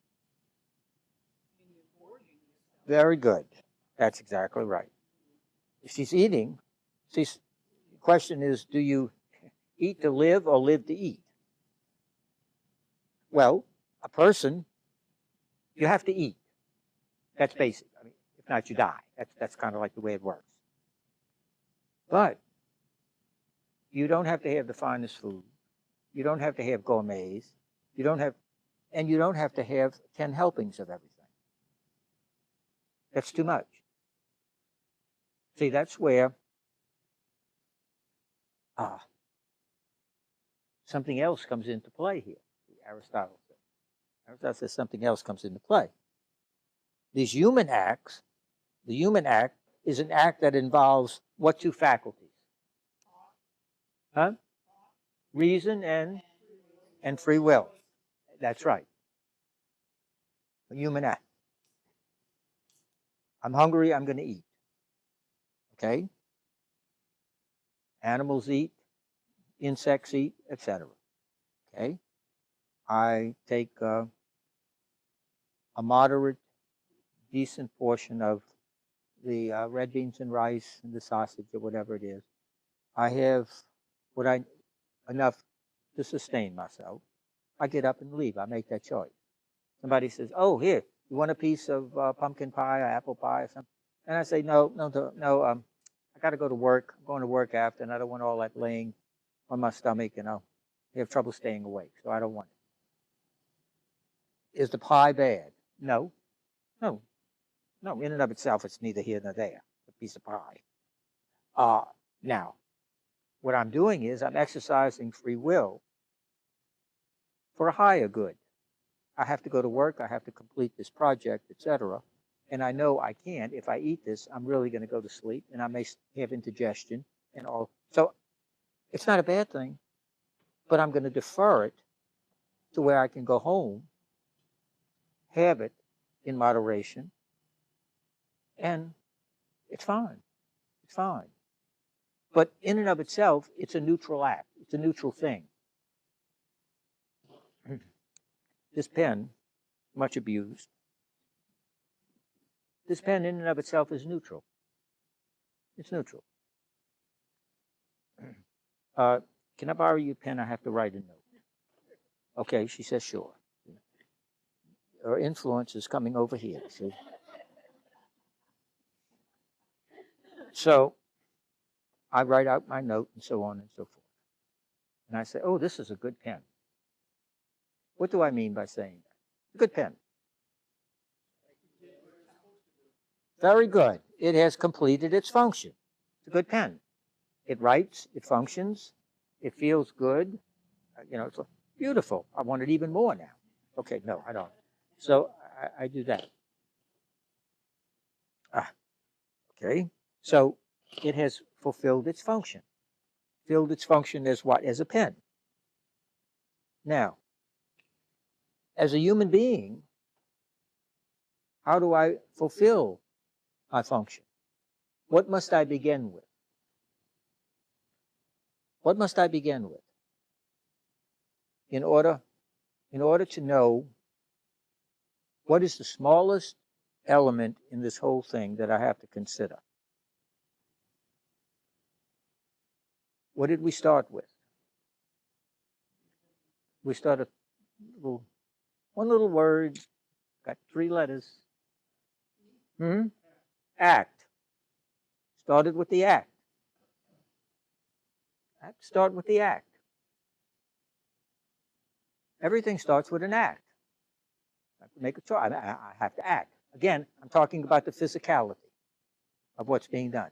Very good. That's exactly right. If she's eating, the question is, do you eat to live or live to eat? Well, a person, you have to eat. That's basic. I mean, if not, you die. That's kind of like the way it works. But you don't have to have the finest food. You don't have to have gourmets. You don't have to have 10 helpings of everything. That's too much. See, that's where something else comes into play here. Aristotle says something else comes into play. These human acts, the human act is an act that involves what two faculties? Reason and free will. That's right. A human act. I'm hungry, I'm going to eat. Okay? Animals eat, insects eat, etc. Okay? I take a moderate, decent portion of the red beans and rice and the sausage or whatever it is. I have enough to sustain myself. I get up and leave. I make that choice. Somebody says, "Oh, here, you want a piece of pumpkin pie or apple pie or something?" And I say, "No, no, no. I got to go to work. I'm going to work after, and I don't want all that laying on my stomach. I have trouble staying awake, so I don't want it." Is the pie bad? No, no, no. In and of itself, it's neither here nor there. It's a piece of pie. Now, what I'm doing is I'm exercising free will for a higher good. I have to go to work. I have to complete this project, etc. And I know I can't. If I eat this, I'm really going to go to sleep, and I may have indigestion and all. So it's not a bad thing, but I'm going to defer it to where I can go home, have it in moderation, and it's fine. It's fine. But in and of itself, it's a neutral act. It's a neutral thing. This pen, much abused, this pen in and of itself is neutral. It's neutral. Can I borrow your pen? I have to write a note. Okay, she says, sure. Her influence is coming over here, see? So I write out my note and so on and so forth. And I say, oh, this is a good pen. What do I mean by saying that? Good pen. Very good. It has completed its function. It's a good pen. It writes, it functions, it feels good. It's beautiful. I want it even more now. Okay, no, I don't. So I do that. Okay, so it has fulfilled its function. Filled its function as what? As a pen. Now, as a human being, how do I fulfill my function? What must I begin with? What must I begin with? In order to know what is the smallest element in this whole thing that I have to consider. What did we start with? We started one little word, got 3 letters. Act. Started with the act. Start with the act. Everything starts with an act. I have to make a choice. I have to act. Again, I'm talking about the physicality of what's being done.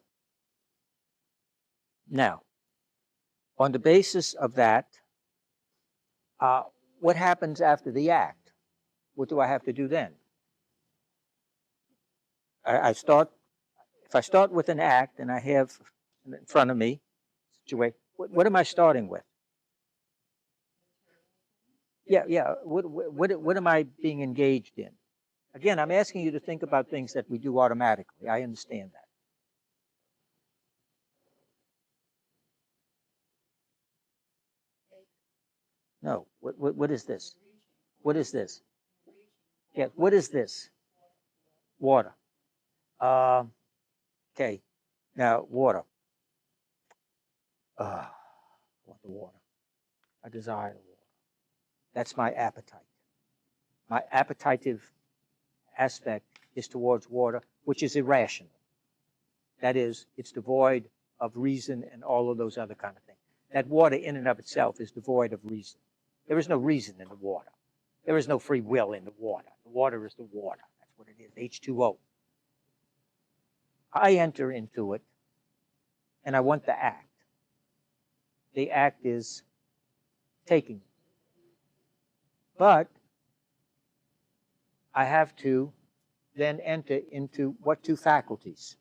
Now, on the basis of that, what happens after the act? What do I have to do then? If I start with an act and I have in front of me, what am I starting with? Yeah. What am I being engaged in? Again, I'm asking you to think about things that we do automatically. I understand that. No. What is this? What is this? Yeah. What is this? Water. Okay. Now, water. I want the water. I desire the water. That's my appetite. My appetitive aspect is towards water, which is irrational. That is, it's devoid of reason and all of those other kind of things. That water in and of itself is devoid of reason. There is no reason in the water. There is no free will in the water. The water is the water. That's what it is, H2O. I enter into it, and I want the act. The act is taking it. But I have to then enter into what 2 faculties?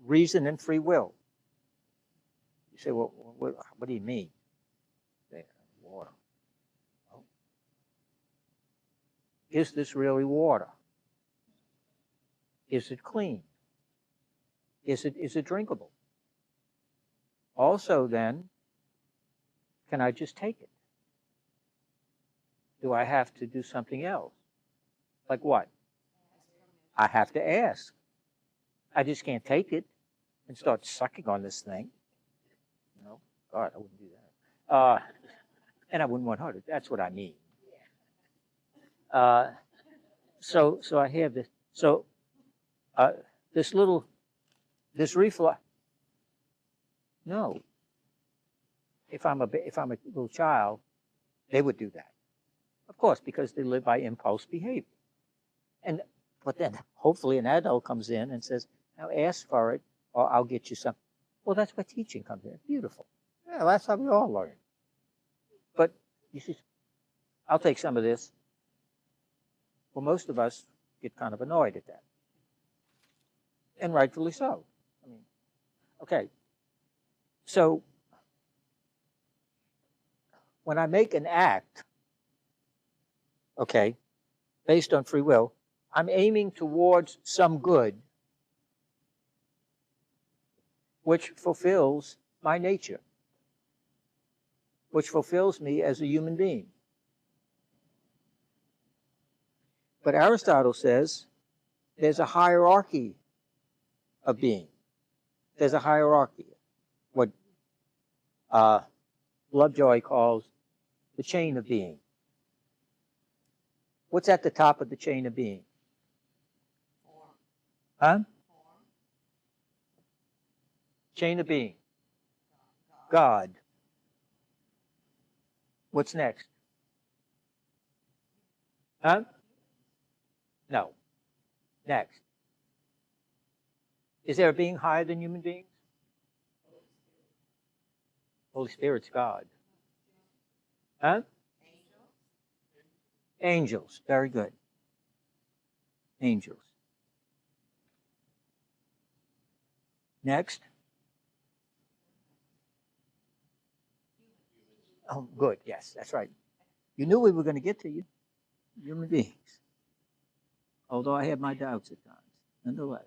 Reason and free will. You say, well, what do you mean? Water. Oh. Is this really water? Is it clean? Is it drinkable? Also then, can I just take it? Do I have to do something else? Like what? I have to ask. I just can't take it and start sucking on this thing. God, I wouldn't do that. And I wouldn't want her to. That's what I mean. So I have this. So this reflex. No, if I'm a little child, they would do that, of course, because they live by impulse behavior. But then hopefully an adult comes in and says, "Now ask for it, or I'll get you something." Well, that's where teaching comes in. Beautiful. Yeah, that's how we all learn. But you see, I'll take some of this. Well, most of us get kind of annoyed at that, and rightfully so. I mean, okay. So when I make an act, okay, based on free will, I'm aiming towards some good which fulfills my nature, which fulfills me as a human being. But Aristotle says there's a hierarchy of being. There's a hierarchy, what Lovejoy calls the chain of being. What's at the top of the chain of being? Huh? Chain of being. God. What's next? Huh? No. Next. Is there a being higher than human beings? Holy Spirit's God. Huh? Angels. Very good. Angels. Next. Oh, good. Yes, that's right. You knew we were going to get to you. Human beings. Although I have my doubts at times. Nonetheless.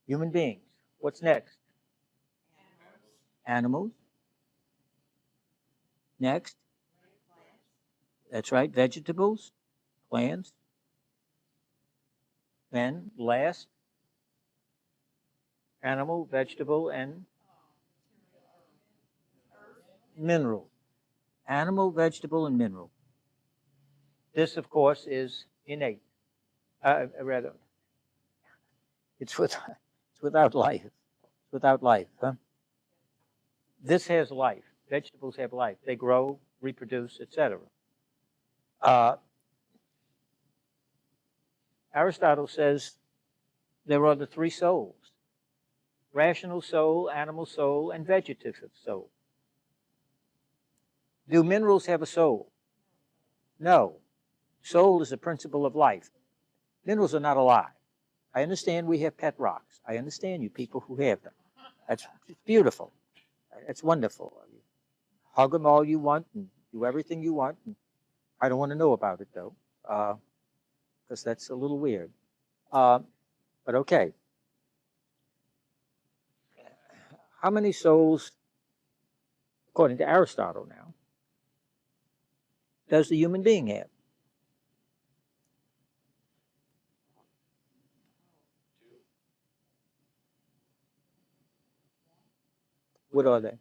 Human beings. What's next? Animals. Next. That's right. Vegetables. Plants. Then last. Animal, vegetable, and mineral. Animal, vegetable, and mineral. This, of course, is innate. Rather, it's without life. It's without life. Huh? This has life. Vegetables have life. They grow, reproduce, etc. Aristotle says there are the three souls: rational soul, animal soul, and vegetative soul. Do minerals have a soul? No. Soul is a principle of life. Minerals are not alive. I understand we have pet rocks. I understand you people who have them. That's beautiful. It's wonderful. Hug them all you want and do everything you want. And I don't want to know about it, though, because that's a little weird. But okay. How many souls, according to Aristotle now, does the human being have? What are they?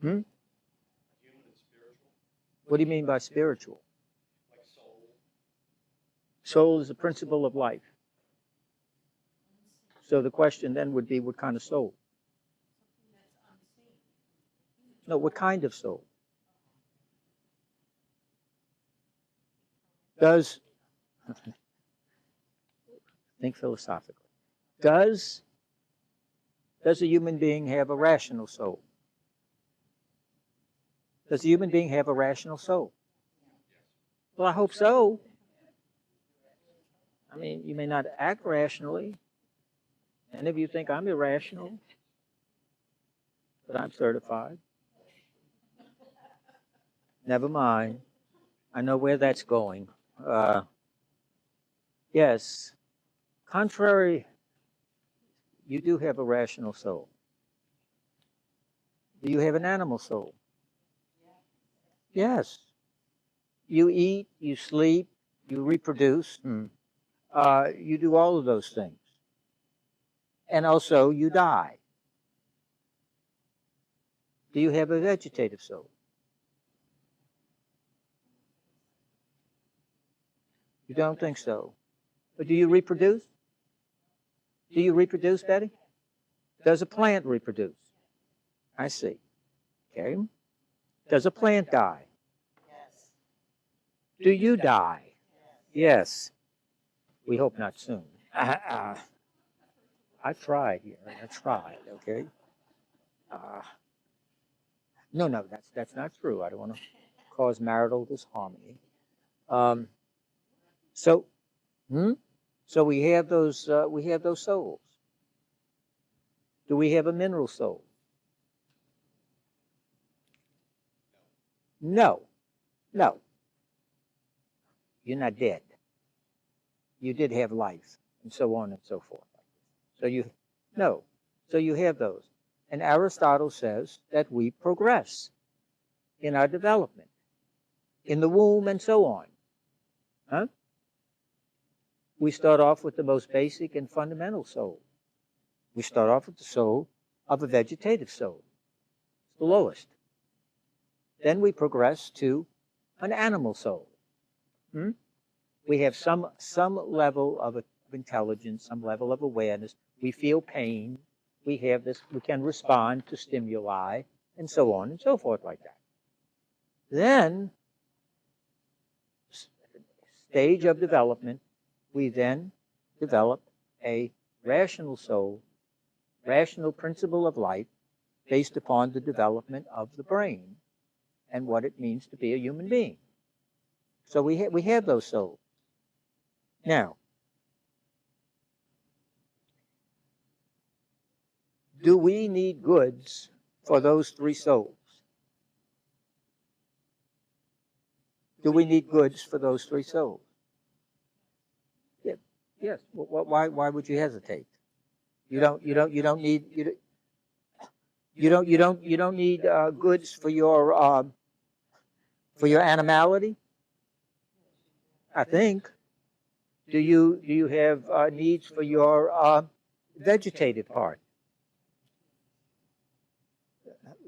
Hmm? What do you mean by spiritual? Soul is a principle of life. So the question then would be, what kind of soul? No, what kind of soul? Does, think philosophically, does a human being have a rational soul? Does a human being have a rational soul? Well, I hope so. I mean, you may not act rationally. Any of you think I'm irrational? But I'm certified. Never mind. I know where that's going. Yes, contrary, you do have a rational soul. Do you have an animal soul? Yes. You eat, you sleep, you reproduce, you do all of those things. and also you die. Do you have a vegetative soul? You don't think so. But do you reproduce? Do you reproduce, Betty? Does a plant reproduce? I see. Okay. Does a plant die? Yes. Do you die? Yes. We hope not soon. I tried here. I tried. Okay. No, that's not true. I don't want to cause marital disharmony. Um, so, so we have those souls. Do we have a mineral soul? No, no. You're not dead. You did have life, and so on and so forth. So So you have those. And Aristotle says that we progress in our development, in the womb and so on. Huh? We start off with the most basic and fundamental soul. We start off with the soul of a vegetative soul. It's the lowest. Then we progress to an animal soul. We have some level of intelligence, some level of awareness. We feel pain. We have this. We can respond to stimuli, and so on and so forth like that. Then, stage of development, we then develop a rational soul, rational principle of life, based upon the development of the brain and what it means to be a human being. So we have those souls. Now, do we need goods for those three souls? Do we need goods for those three souls? Yeah, yes. Why would you hesitate? You don't need goods for your animality? I think. Do you have needs for your vegetative part?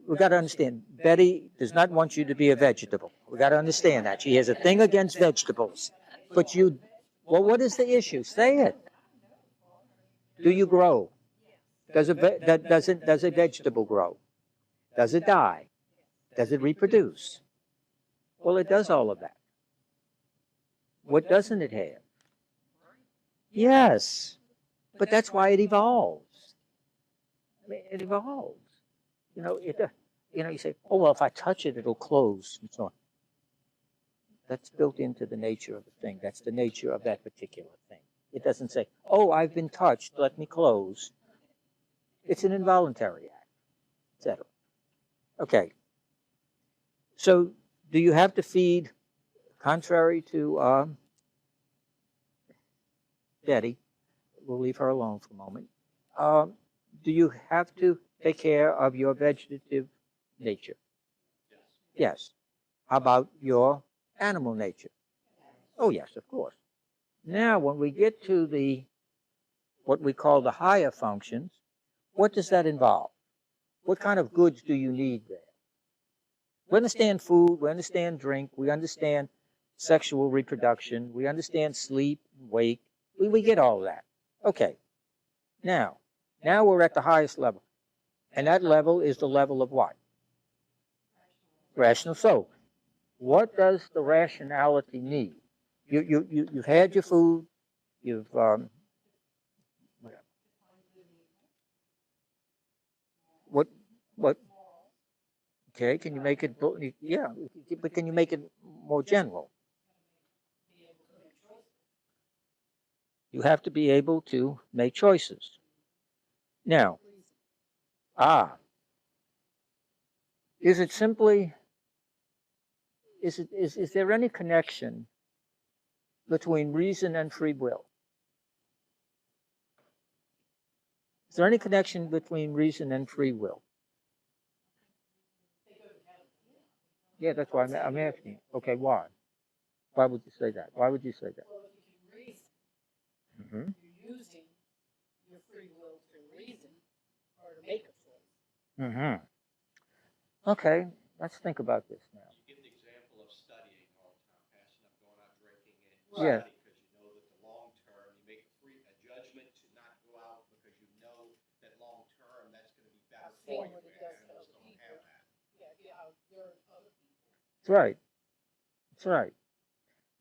We've got to understand, Betty does not want you to be a vegetable. We've got to understand that. She has a thing against vegetables. But what is the issue? Say it. Do you grow? Does a vegetable grow? Does it die? Does it reproduce? Well, it does all of that. What doesn't it have? Yes. But that's why it evolves. I mean, it evolves. You say, oh, well, if I touch it, it'll close, and so on. That's built into the nature of the thing. That's the nature of that particular thing. It doesn't say, oh, I've been touched, let me close. It's an involuntary act, etc. Okay. So do you have to feed, contrary to Betty, we'll leave her alone for a moment, do you have to take care of your vegetative nature? Yes. How about your animal nature? Oh, yes, of course. Now, when we get to what we call the higher functions, what does that involve? What kind of goods do you need there? We understand food, we understand drink, we understand sexual reproduction, we understand sleep, wake, we get all of that. Okay. Now we're at the highest level. And that level is the level of what? Rational soul. What does the rationality need? You've had your food, you've what okay, can you make it, yeah, but can you make it more general? You have to be able to make choices. Now, is it simply, is there any connection between reason and free will? Is there any connection between reason and free will? Yeah, that's why I'm asking. Okay, why? Why would you say that? Why would you say that? Well, if you can reason, Mm-hmm. you're using your free will to Mm-hmm. Okay, let's think about this now. You give the example of studying all the time, passing up, going out drinking, and Yeah. study because you know that the long term, you make a judgment to not go out because you know that long term that's going to be better for you. And most don't have that. That's right. That's right.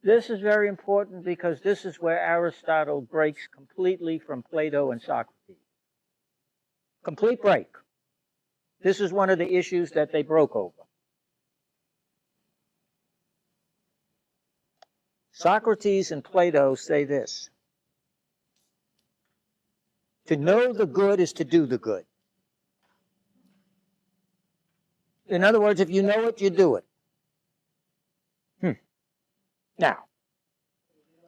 This is very important because this is where Aristotle breaks completely from Plato and Socrates. Complete break. This is one of the issues that they broke over. Socrates and Plato say this: to know the good is to do the good. In other words, if you know it, you do it. Now,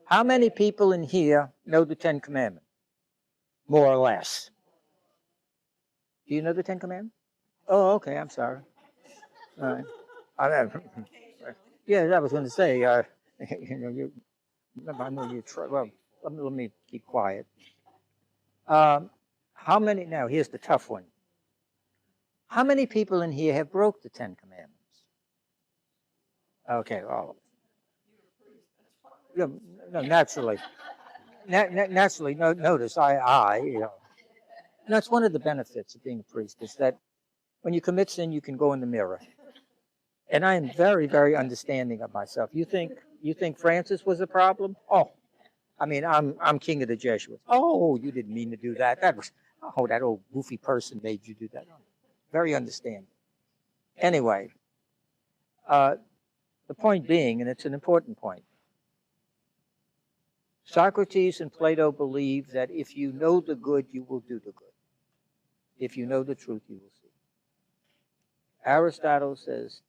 how many people in here know the Ten Commandments? More or less. Do you know the Ten Commandments? Oh, okay, I'm sorry. All right. Yeah, I was going to say, you know, I know you try. Well, let me be quiet. How many? Now, here's the tough one. How many people in here have broke the Ten Commandments? Okay, all of them. No, naturally. Naturally, notice you know, that's one of the benefits of being a priest is that when you commit sin, you can go in the mirror. And I am very, very understanding of myself. You think Francis was a problem? Oh, I mean, I'm king of the Jesuits. Oh, you didn't mean to do that. That old goofy person made you do that. Very understanding. Anyway, the point being, and it's an important point, Socrates and Plato believe that if you know the good, you will do the good. If you know the truth, you will see. Aristotle says,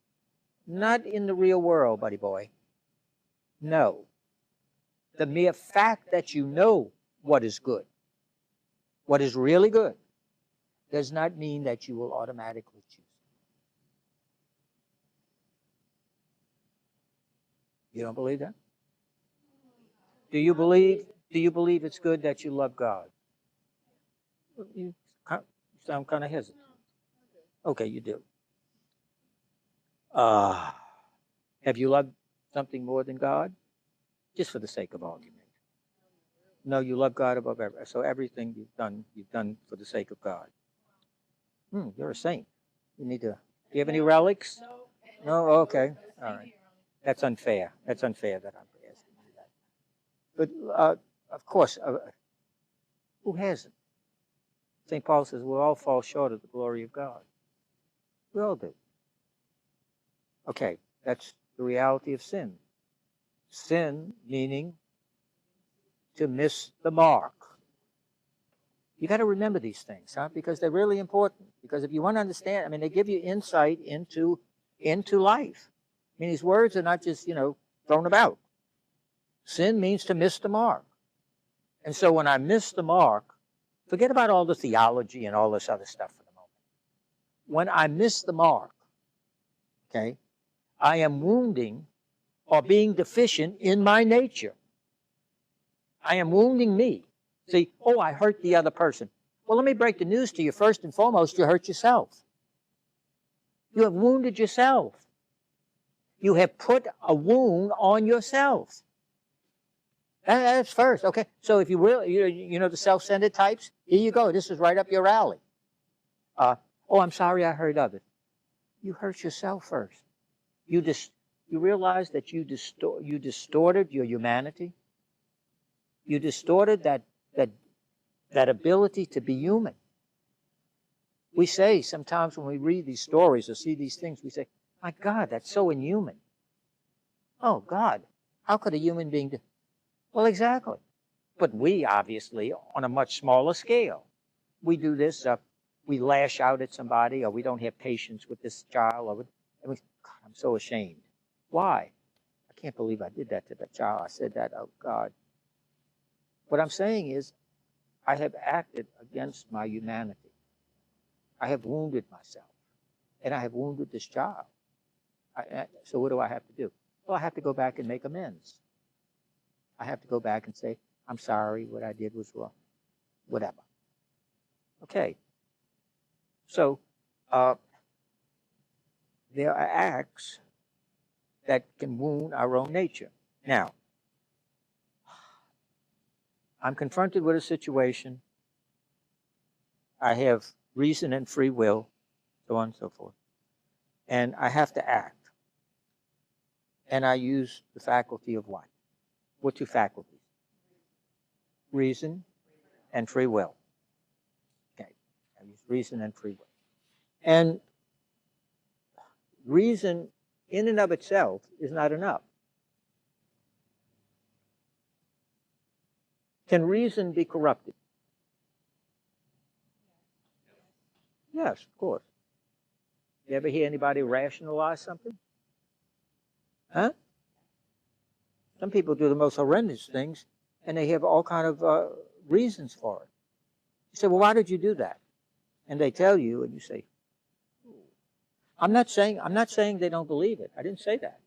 not in the real world, buddy boy. No. The mere fact that you know what is good, what is really good, does not mean that you will automatically choose. You don't believe that? Do you believe it's good that you love God? You sound kind of hesitant. Okay, you do. Have you loved something more than God? Just for the sake of argument. No, you love God above everything. So everything you've done for the sake of God. You're a saint. You need to. Do you have any relics? No. Okay. All right. That's unfair. That's unfair that I'm asking you that. But of course, who hasn't? St. Paul says we all fall short of the glory of God. We all do. Okay, that's the reality of sin. Sin meaning to miss the mark. You got to remember these things, huh? Because they're really important. Because if you want to understand, I mean, they give you insight into life. I mean, these words are not just, thrown about. Sin means to miss the mark. And so when I miss the mark, forget about all the theology and all this other stuff for the moment. When I miss the mark, okay, I am wounding or being deficient in my nature. I am wounding me. See, I hurt the other person. Well, let me break the news to you. First and foremost, you hurt yourself. You have wounded yourself. You have put a wound on yourself. That's first, okay? So if you really, you know the self-centered types, here you go. This is right up your alley. I'm sorry I heard of it. You hurt yourself first. You realize that you distorted your humanity. You distorted that ability to be human. We say sometimes when we read these stories or see these things, we say, my God, that's so inhuman. Oh, God, how could a human being do? Well, exactly. But we, obviously, on a much smaller scale. We do this, we lash out at somebody, or we don't have patience with this child, God, I'm so ashamed. Why? I can't believe I did that to that child. I said that, oh, God. What I'm saying is, I have acted against my humanity. I have wounded myself, and I have wounded this child. So what do I have to do? Well, I have to go back and make amends. I have to go back and say, I'm sorry, what I did was wrong. Whatever. Okay. So uh, there are acts that can wound our own nature. Now, I'm confronted with a situation. I have reason and free will, so on and so forth. And I have to act. And I use the faculty of what? What two faculties? Reason and free will. Okay, I use reason and free will. And reason in and of itself is not enough. Can reason be corrupted? Yes, of course. You ever hear anybody rationalize something? Huh? Some people do the most horrendous things, and they have all kind of reasons for it. You say, well, why did you do that? And they tell you, and you say, I'm not saying they don't believe it. I didn't say that.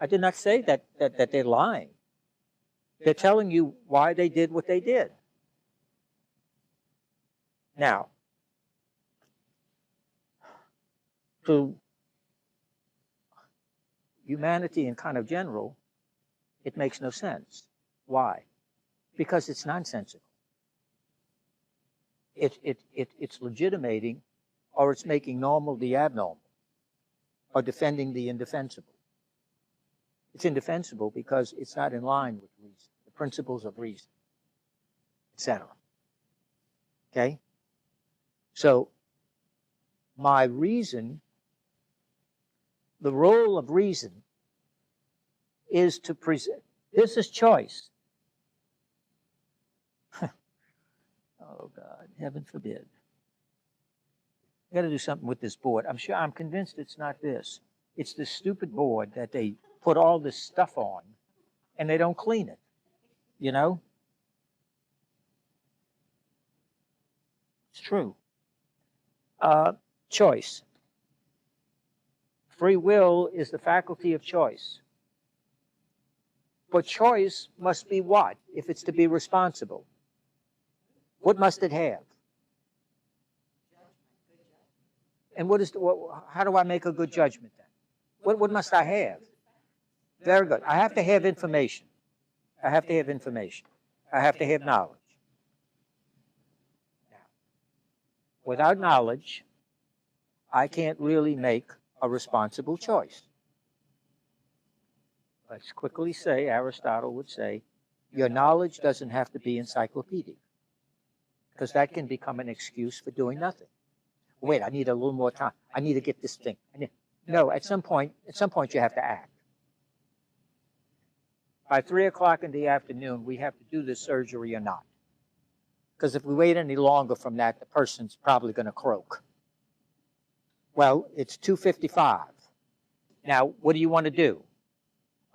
I did not say that they're lying. They're telling you why they did what they did. Now, to humanity in kind of general, it makes no sense. Why? Because it's nonsensical. It's legitimating, or it's making normal the abnormal, or defending the indefensible. It's indefensible because it's not in line with reason, the principles of reason, etc. Okay? So, my reason, the role of reason is to present, this is choice. Oh God, heaven forbid. I got to do something with this board. I'm convinced it's not this. It's this stupid board that they put all this stuff on and they don't clean it, you know? It's true. Choice. Free will is the faculty of choice. But choice must be what, if it's to be responsible? What must it have? And how do I make a good judgment then? What must I have? Very good. I have to have information. I have to have information. I have to have knowledge. Now, without knowledge, I can't really make a responsible choice. Let's quickly say, Aristotle would say, your knowledge doesn't have to be encyclopedic, because that can become an excuse for doing nothing. Wait, I need a little more time. I need to get this thing. No, at some point you have to act. By 3 o'clock in the afternoon, we have to do this surgery or not. Because if we wait any longer from that, the person's probably going to croak. Well, it's 2:55. Now, what do you want to do?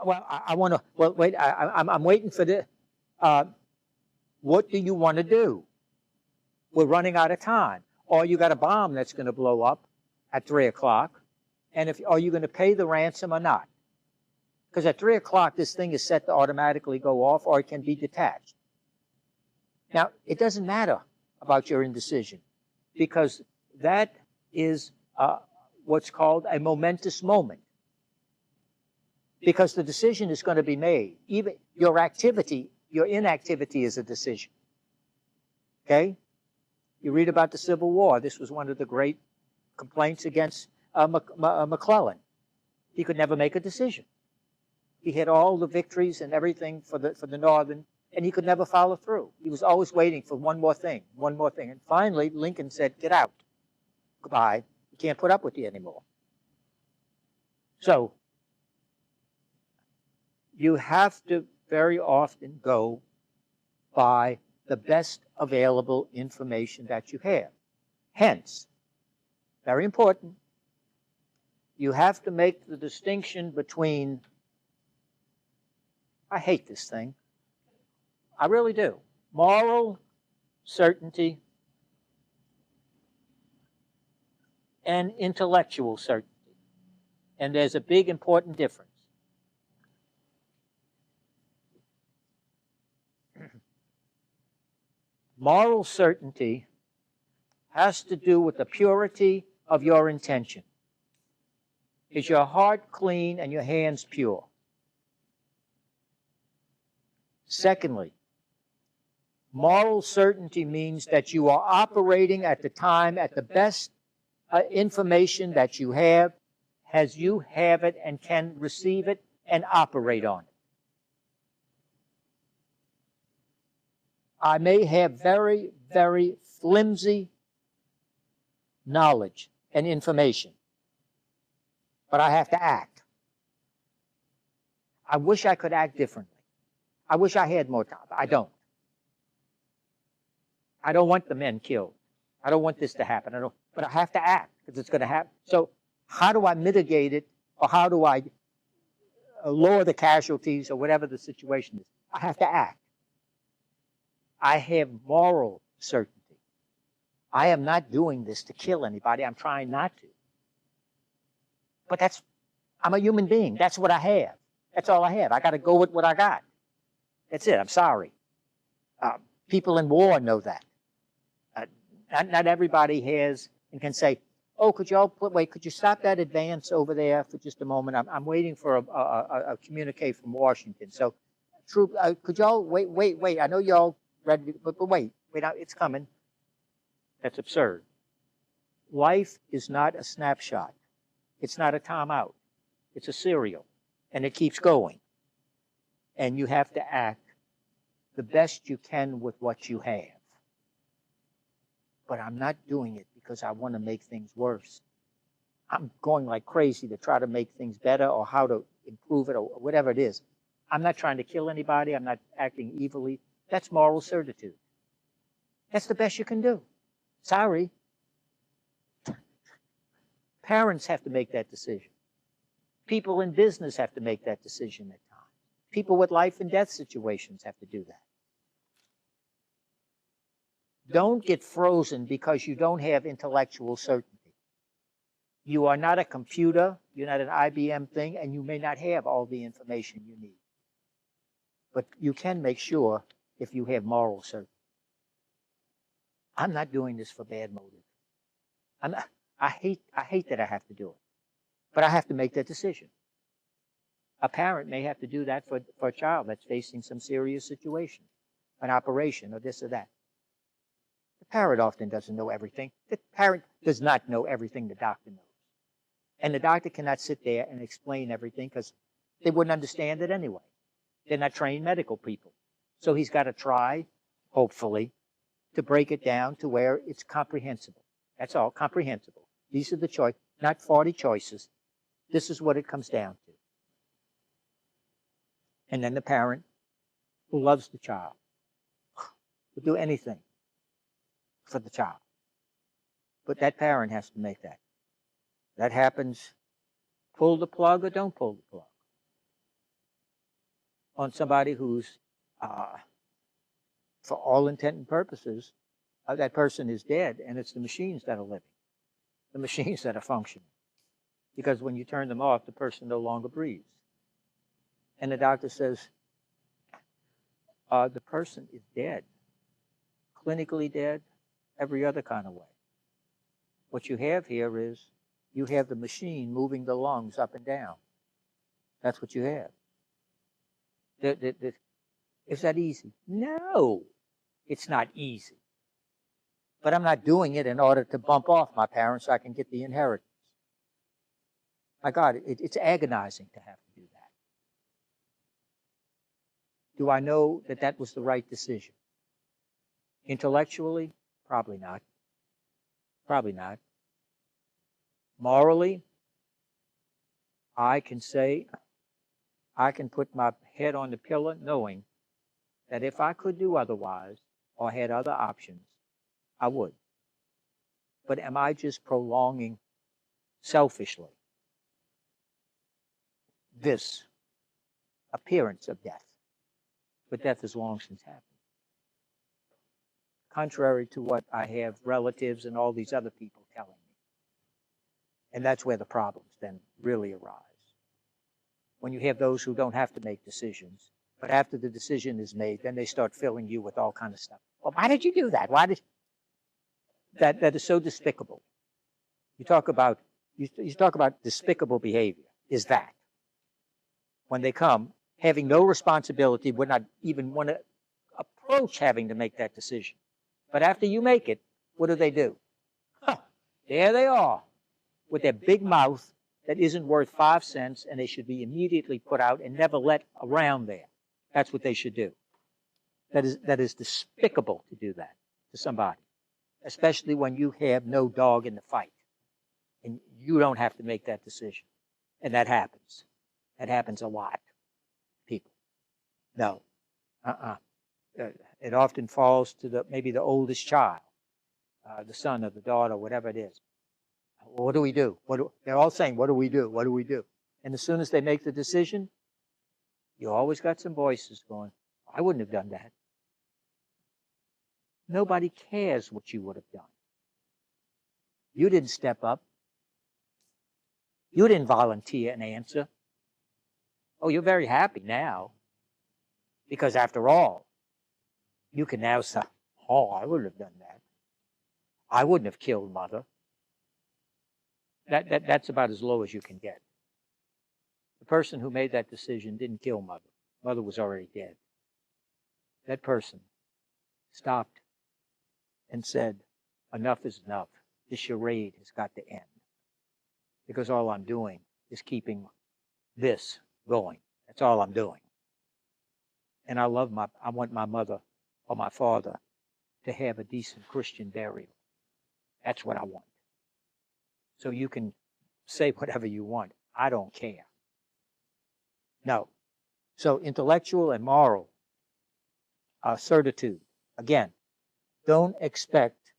Well, I want to, well, wait, I'm waiting for this. What do you want to do? We're running out of time. Or you got a bomb that's going to blow up at 3 o'clock. And are you going to pay the ransom or not? Because at 3 o'clock, this thing is set to automatically go off, or it can be detached. Now, it doesn't matter about your indecision, because that is what's called a momentous moment. Because the decision is going to be made. Even your activity, your inactivity is a decision. Okay? You read about the Civil War. This was one of the great complaints against McClellan. He could never make a decision. He had all the victories and everything for the Northern, and he could never follow through. He was always waiting for one more thing. And finally, Lincoln said, get out. Goodbye. We can't put up with you anymore. So, you have to very often go by the best available information that you have. Hence, very important, you have to make the distinction between, I hate this thing, I really do, moral certainty and intellectual certainty. And there's a big important difference. Moral certainty has to do with the purity of your intention? Is your heart clean and your hands pure? Secondly, moral certainty means that you are operating at the time at the best information that you have, as you have it and can receive it and operate on it. I may have very, very flimsy knowledge and information, but I have to act. I wish I could act differently. I wish I had more time. I don't. I don't want the men killed. I don't want this to happen. But I have to act because it's going to happen. So how do I mitigate it, or how do I lower the casualties, or whatever the situation is? I have to act. I have moral certainty. I am not doing this to kill anybody. I'm trying not to. But I'm a human being. That's what I have. That's all I have. I got to go with what I got. That's it. I'm sorry. People in war know that. Not everybody has and can say, oh, could you stop that advance over there for just a moment? I'm waiting for a communique from Washington. So, could y'all wait. I know y'all ready, but wait, it's coming. That's absurd. Life is not a snapshot. It's not a timeout. It's a serial, and it keeps going. And you have to act the best you can with what you have. But I'm not doing it because I want to make things worse. I'm going like crazy to try to make things better, or how to improve it, or whatever it is. I'm not trying to kill anybody. I'm not acting evilly. That's moral certitude. That's the best you can do. Sorry. Parents have to make that decision. People in business have to make that decision at times. People with life and death situations have to do that. Don't get frozen because you don't have intellectual certainty. You are not a computer, you're not an IBM thing, and you may not have all the information you need. But you can make sure if you have moral certainty. I'm not doing this for bad motive. I hate that I have to do it. But I have to make that decision. A parent may have to do that for a child that's facing some serious situation, an operation or this or that. The parent often doesn't know everything. The parent does not know everything the doctor knows. And the doctor cannot sit there and explain everything because they wouldn't understand it anyway. They're not trained medical people. So he's got to try, hopefully, to break it down to where it's comprehensible. That's all, comprehensible. These are the choices, not 40 choices. This is what it comes down to. And then the parent who loves the child will do anything for the child. But that parent has to make that. That happens, pull the plug or don't pull the plug. On somebody who's, for all intent and purposes, that person is dead, and it's the machines that are living, the machines that are functioning. Because when you turn them off, the person no longer breathes. And the doctor says, the person is dead, clinically dead, every other kind of way. What you have here is, you have the machine moving the lungs up and down. That's what you have. Is that easy? No, it's not easy. But I'm not doing it in order to bump off my parents so I can get the inheritance. My God, it's agonizing to have to do that. Do I know that that was the right decision? Intellectually? Probably not. Probably not. Morally? I can say, I can put my head on the pillow knowing that if I could do otherwise or had other options, I would. But am I just prolonging selfishly this appearance of death? But death has long since happened. Contrary to what I have relatives and all these other people telling me. And that's where the problems then really arise. When you have those who don't have to make decisions, but after the decision is made, then they start filling you with all kind of stuff. Well, why did you do that? Why did that is so despicable. You talk about you talk about despicable behavior. Is that when they come, having no responsibility, would not even want to approach having to make that decision. But after you make it, what do? Huh, there they are with their big mouth that isn't worth 5 cents, and they should be immediately put out and never let around there. That's what they should do. That is despicable to do that to somebody, especially when you have no dog in the fight and you don't have to make that decision. And that happens. That happens a lot, people. No. It often falls to maybe the oldest child, the son or the daughter, whatever it is. What do we do? They're all saying, what do we do? What do we do? And as soon as they make the decision, you always got some voices going, I wouldn't have done that. Nobody cares what you would have done. You didn't step up. You didn't volunteer an answer. Oh, you're very happy now. Because after all, you can now say, oh, I wouldn't have done that. I wouldn't have killed Mother. That's about as low as you can get. The person who made that decision didn't kill Mother. Mother was already dead. That person stopped and said, enough is enough. This charade has got to end. Because all I'm doing is keeping this going. That's all I'm doing. And I want my mother or my father to have a decent Christian burial. That's what I want. So you can say whatever you want. I don't care. No. So intellectual and moral certitude. Again, don't expect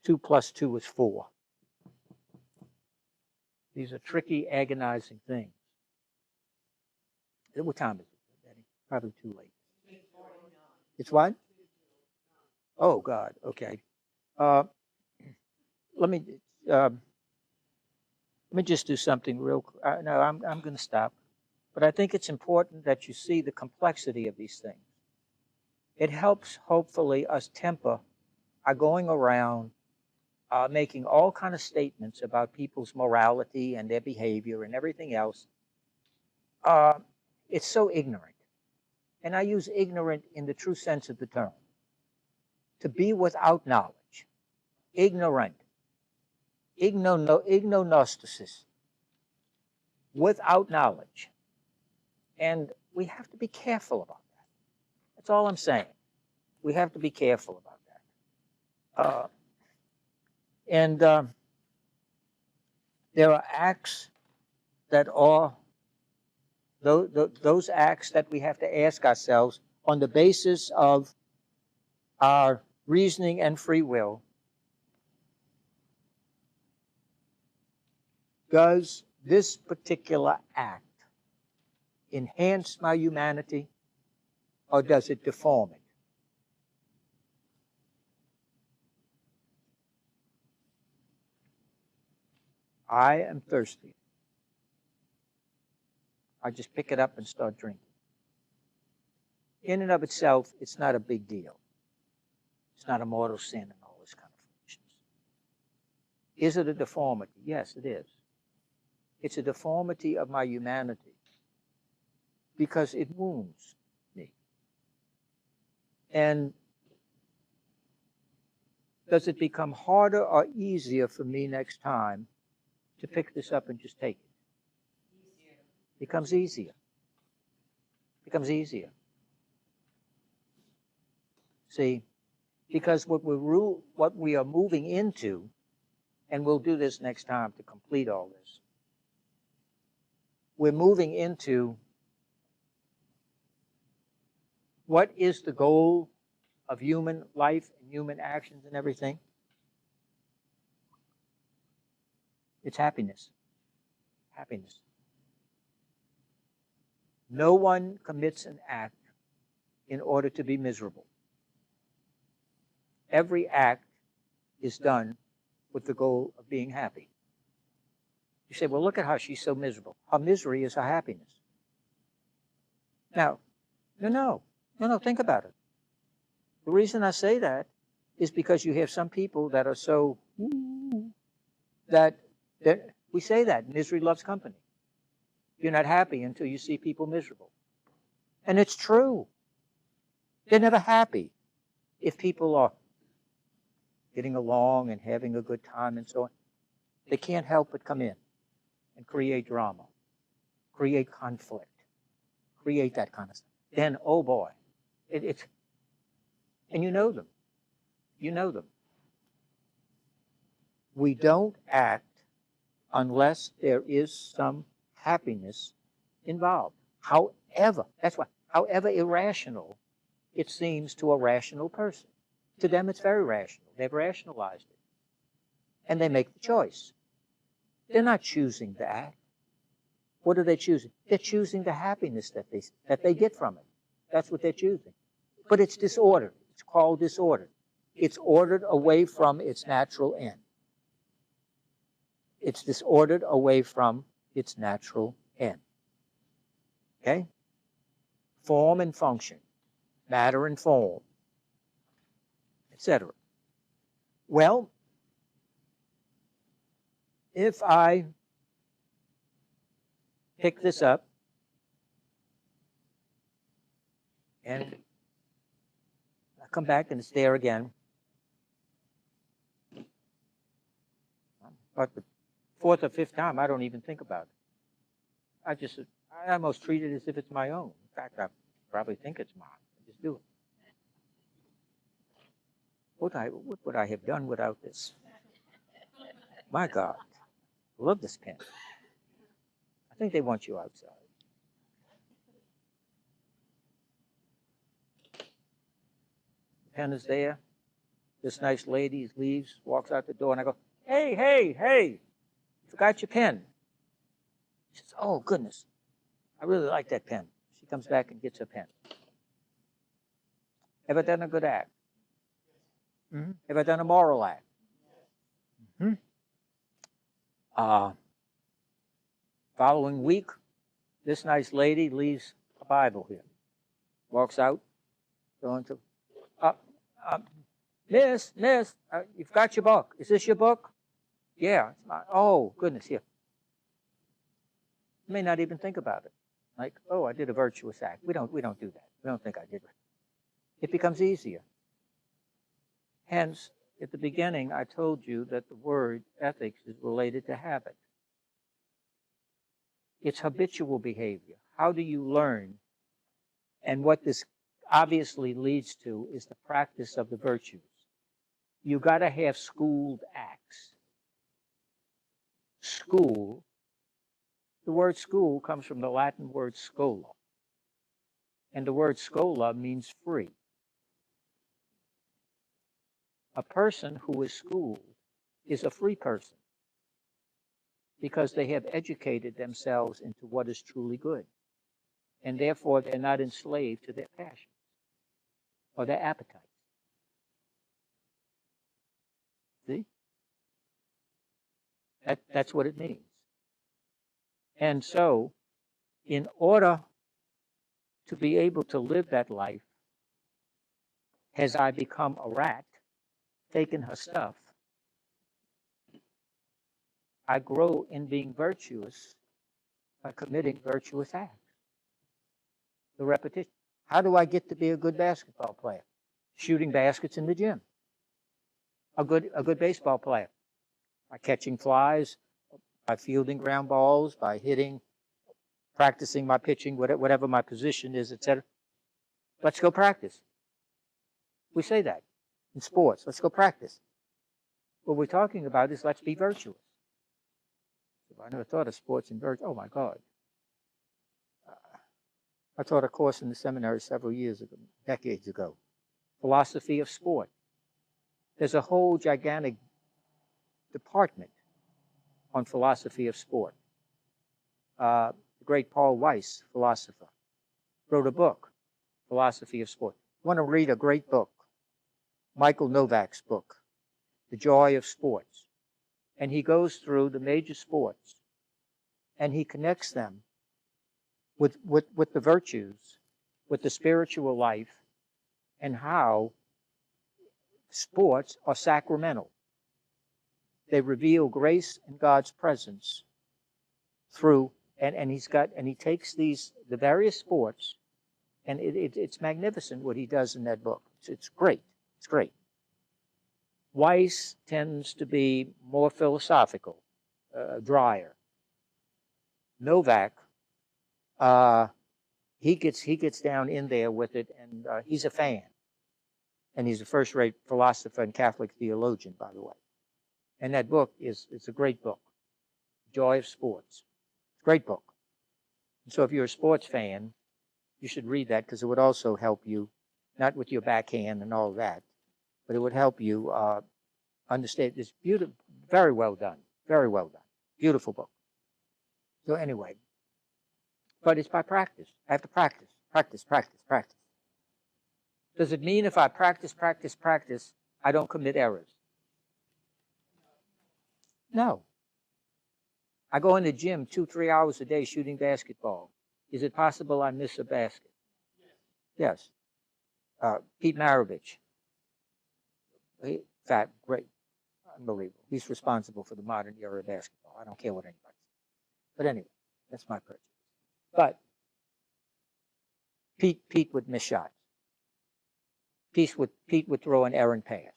2 + 2 is 4. These are tricky, agonizing things. What time is it, Daddy? Probably too late. It's what? Oh, God. Okay. Let me just do something real. No, I'm going to stop. But I think it's important that you see the complexity of these things. It helps, hopefully, us temper our going around making all kind of statements about people's morality and their behavior and everything else. It's so ignorant. And I use ignorant in the true sense of the term. To be without knowledge. Ignorant. Ignonostasis. Without knowledge. And we have to be careful about that. That's all I'm saying. We have to be careful about that. There are acts that are those acts that we have to ask ourselves on the basis of our reasoning and free will. Does this particular act enhance my humanity, or does it deform it? I am thirsty. I just pick it up and start drinking. In and of itself, it's not a big deal. It's not a mortal sin and all this kind of foolishness. Is it a deformity? Yes, it is. It's a deformity of my humanity because it wounds me. And does it become harder or easier for me next time to pick this up and just take it? Easier. Becomes easier. Becomes easier. See, because what we are moving into, and we'll do this next time to complete all this, we're moving into what is the goal of human life and human actions and everything? It's happiness. Happiness. No one commits an act in order to be miserable. Every act is done with the goal of being happy. You say, well, look at how she's so miserable. Her misery is her happiness. Now, no, think about it. The reason I say that is because you have some people that are so, that We say that, misery loves company. You're not happy until you see people miserable. And it's true. They're never happy if people are getting along and having a good time and so on. They can't help but come in and create drama, create conflict, create that kind of stuff. Then, oh boy, it's, and you know them. You know them. We don't act unless there is some happiness involved. However, that's why, however irrational it seems to a rational person. To them, it's very rational. They've rationalized it. And they make the choice. They're not choosing to act. What are they choosing? They're choosing the happiness that they get from it. That's what they're choosing. But it's disordered. It's called disordered. It's ordered away from its natural end. It's disordered away from its natural end. Okay? Form and function. Matter and form. Etc. Well, if I pick this up and I come back and it's there again, but the fourth or fifth time, I don't even think about it. I almost treat it as if it's my own. In fact, I probably think it's mine. I just do it. What would I have done without this? My God, I love this pen. I think they want you outside. The pen is there. This nice lady leaves, walks out the door, and I go, hey, hey, hey, you forgot your pen. She says, oh, goodness, I really like that pen. She comes back and gets her pen. Ever done a good act? Mm-hmm. Ever done a moral act? Mm-hmm. Following week, this nice lady leaves a Bible here. Walks out, going to, Miss, you've got your book. Is this your book? Yeah. It's mine. Oh, goodness, here. You may not even think about it. Like, oh, I did a virtuous act. We don't do that. We don't think I did it. It becomes easier. Hence, at the beginning, I told you that the word ethics is related to habit. It's habitual behavior. How do you learn? And what this obviously leads to is the practice of the virtues. You got to have schooled acts. School, the word school comes from the Latin word schola. And the word schola means free. A person who is schooled is a free person because they have educated themselves into what is truly good. And therefore, they're not enslaved to their passions or their appetites. See? That's what it means. And so, in order to be able to live that life, has I become a rat, taken her stuff, I grow in being virtuous by committing virtuous acts. The repetition. How do I get to be a good basketball player? Shooting baskets in the gym. A good baseball player. By catching flies, by fielding ground balls, by hitting, practicing my pitching, whatever my position is, etc. Let's go practice. We say that in sports. Let's go practice. What we're talking about is let's be virtuous. I never thought of sports in virtue. Oh, my God. I taught a course in the seminary several years ago, decades ago. Philosophy of sport. There's a whole gigantic department on philosophy of sport. The great Paul Weiss, philosopher, wrote a book, Philosophy of Sport. You want to read a great book, Michael Novak's book, The Joy of Sports. And he goes through the major sports, and he connects them with the virtues, with the spiritual life, and how sports are sacramental. They reveal grace and God's presence through, and he takes the various sports, and it's magnificent what he does in that book. It's great. It's great. Weiss tends to be more philosophical, drier. Novak, he gets down in there with it, and he's a fan. And he's a first-rate philosopher and Catholic theologian, by the way. And that book it's a great book, Joy of Sports. Great book. And so if you're a sports fan, you should read that, because it would also help you, not with your backhand and all that, but it would help you understand. It's beautiful, very well done, beautiful book. So anyway, but it's by practice. I have to practice. Does it mean if I practice, I don't commit errors? No. I go in the gym 2-3 hours a day shooting basketball. Is it possible I miss a basket? Yes. Pete Maravich. Great. Unbelievable. He's responsible for the modern era of basketball. I don't care what anybody says. But anyway, that's my prejudice. But Pete would miss shots. Pete would throw an errant pass.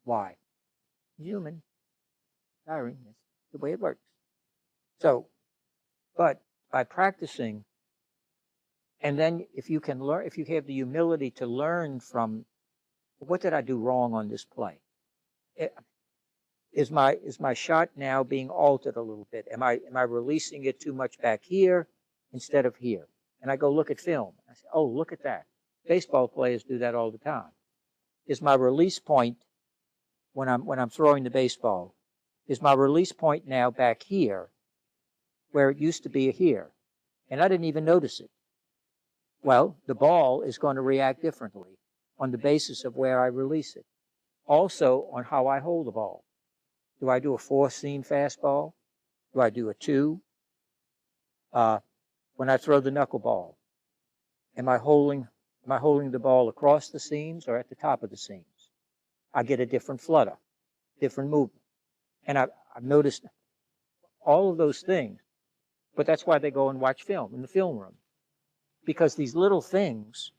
Why? Human. Tiring. That's the way it works. So, but by practicing, and then if you can learn, if you have the humility to learn from, what did I do wrong on this play? Is my shot now being altered a little bit? Am I releasing it too much back here instead of here? And I go look at film. I say, oh, look at that. Baseball players do that all the time. Is my release point when I'm throwing the baseball, is my release point now back here where it used to be here? And I didn't even notice it. Well, the ball is going to react differently on the basis of where I release it. Also on how I hold the ball. Do I do a 4-seam fastball? Do I do a 2? When I throw the knuckleball, am I holding the ball across the seams or at the top of the seams? I get a different flutter, different movement. And I've noticed all of those things. But that's why they go and watch film in the film room. Because these little things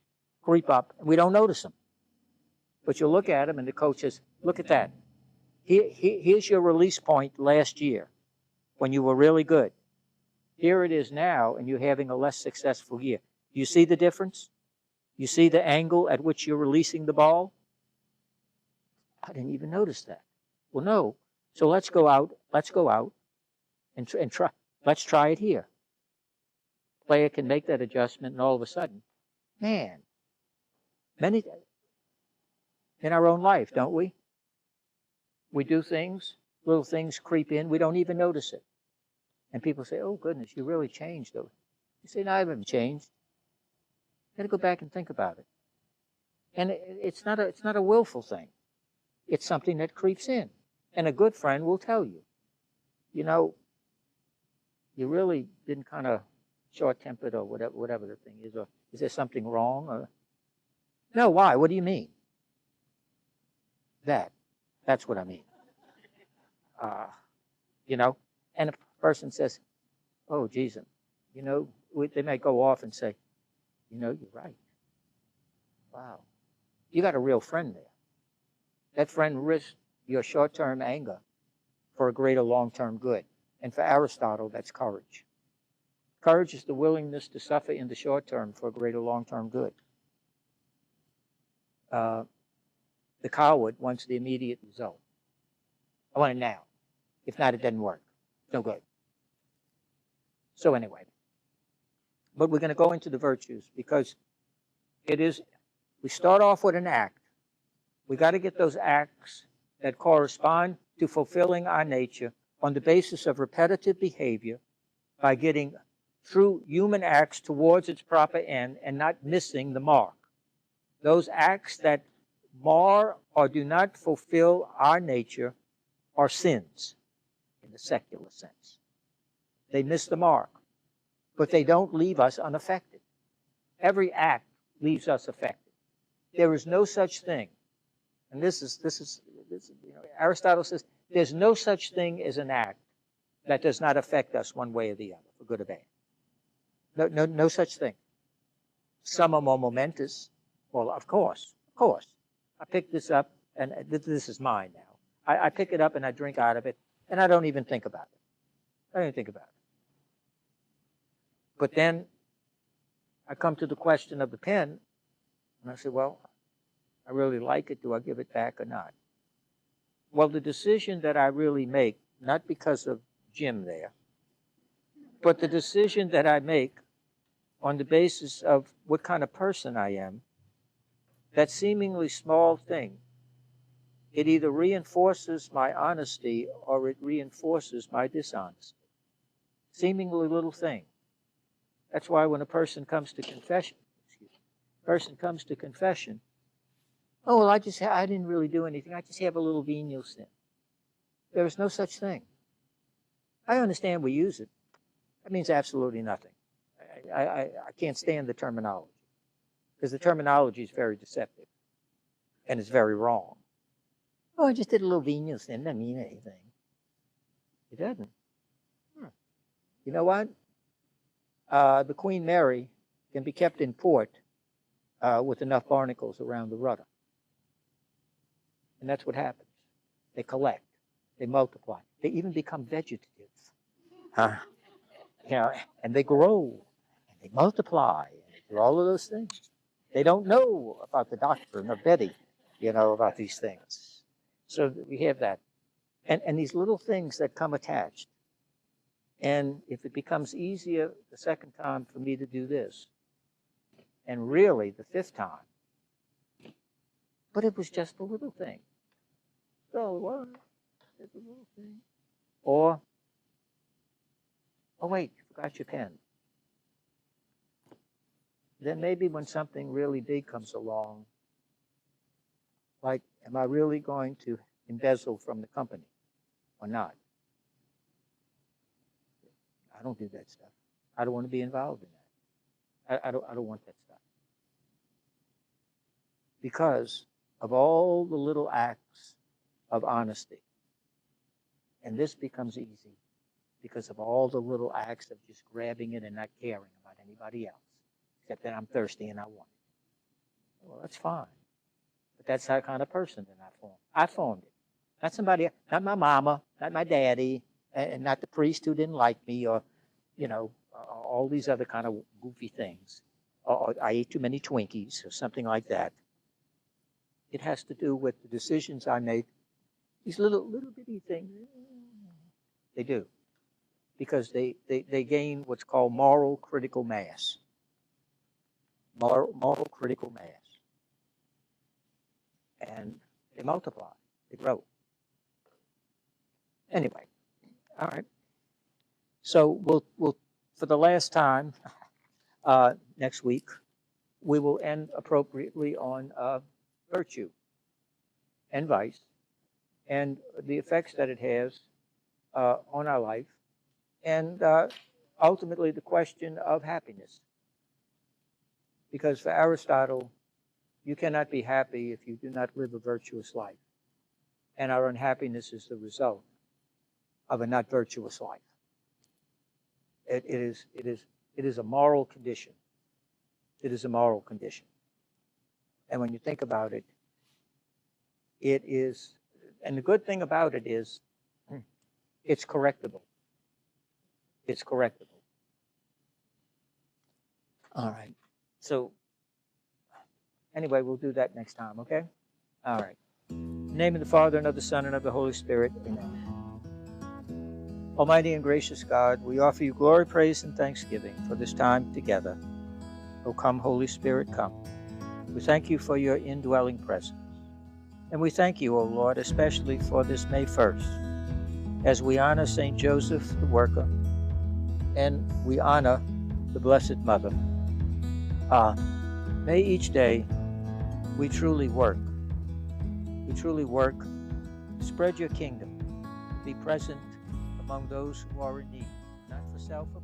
creep up and we don't notice them. But you look at them and the coach says, look at that. Here's your release point last year when you were really good. Here it is now and you're having a less successful year. Do you see the difference? You see the angle at which you're releasing the ball? I didn't even notice that. Well, no. So let's go out and try. Let's try it here. Player can make that adjustment, and all of a sudden, man, many in our own life, don't we? We do things, little things creep in, we don't even notice it. And people say, oh, goodness, you really changed, though. You say, no, I haven't changed. You've got to go back and think about it. And it's not a willful thing. It's something that creeps in. And a good friend will tell you, you know, you really been kind of short-tempered or whatever the thing is, or is there something wrong? Or no, why? What do you mean? That's what I mean. You know, and a person says, oh, geez, you know, they may go off and say, you know, you're right. Wow. You got a real friend there. That friend risked your short-term anger for a greater long-term good. And for Aristotle, that's courage. Courage is the willingness to suffer in the short term for a greater long-term good. The coward wants the immediate result. I want it now. If not, it doesn't work. No good. So anyway, but we're going to go into the virtues because we start off with an act. We got to get those acts that correspond to fulfilling our nature on the basis of repetitive behavior by getting through human acts towards its proper end and not missing the mark. Those acts that mar or do not fulfill our nature are sins in the secular sense. They miss the mark, but they don't leave us unaffected. Every act leaves us affected. There is no such thing, and this is you know, Aristotle says There's no such thing as an act that does not affect us one way or the other, for good or bad. No such thing. Some are more momentous. Well, of course. I pick this up, and this is mine now. I pick it up and I drink out of it, and I don't even think about it. But then I come to the question of the pen, and I say, well, I really like it. Do I give it back or not? Well, the decision that I really make, not because of Jim there, but the decision that I make on the basis of what kind of person I am, that seemingly small thing, it either reinforces my honesty or it reinforces my dishonesty. Seemingly little thing. That's why when a person comes to confession, oh, well, I didn't really do anything. I just have a little venial sin. There is no such thing. I understand we use it. That means absolutely nothing. I can't stand the terminology, because the terminology is very deceptive, and it's very wrong. Oh, I just did a little venial sin. Doesn't mean anything. It doesn't. You know what? The Queen Mary can be kept in port with enough barnacles around the rudder. And that's what happens. They collect. They multiply. They even become vegetative. And they grow. And they multiply. And they do all of those things. They don't know about the doctrine of Betty, about these things. So we have that. And these little things that come attached. And if it becomes easier the second time for me to do this, and really the fifth time, but it was just a little thing. So what? Just a little thing. Or, oh wait, you forgot your pen. Then maybe when something really big comes along, like, am I really going to embezzle from the company or not? I don't do that stuff. I don't want to be involved in that. I don't want that stuff. Because of all the little acts of honesty. And this becomes easy because of all the little acts of just grabbing it and not caring about anybody else. Except that I'm thirsty and I want it. Well, that's fine. But that's the kind of person that I formed. I formed it. Not somebody, not my mama, not my daddy, and not the priest who didn't like me, or, all these other kind of goofy things. Or I ate too many Twinkies, or something like that. It has to do with the decisions I make. These little bitty things, they do. Because they gain what's called moral critical mass. Moral critical mass. And they multiply, they grow. Anyway, all right. So we'll for the last time next week, we will end appropriately on virtue and vice and the effects that it has on our life, and ultimately the question of happiness. Because for Aristotle, you cannot be happy if you do not live a virtuous life. And our unhappiness is the result of a not virtuous life. It is a moral condition. It is a moral condition. And when you think about it, it is, and the good thing about it is, it's correctable. It's correctable. All right. So, anyway, we'll do that next time, okay? All right. In the name of the Father, and of the Son, and of the Holy Spirit, amen. Almighty and gracious God, we offer you glory, praise, and thanksgiving for this time together. O come, Holy Spirit, come. We thank you for your indwelling presence. And we thank you, O Lord, especially for this May 1st, as we honor St. Joseph, the worker, and we honor the Blessed Mother. May each day we truly work. We truly work to spread your kingdom, be present among those who are in need, not for self or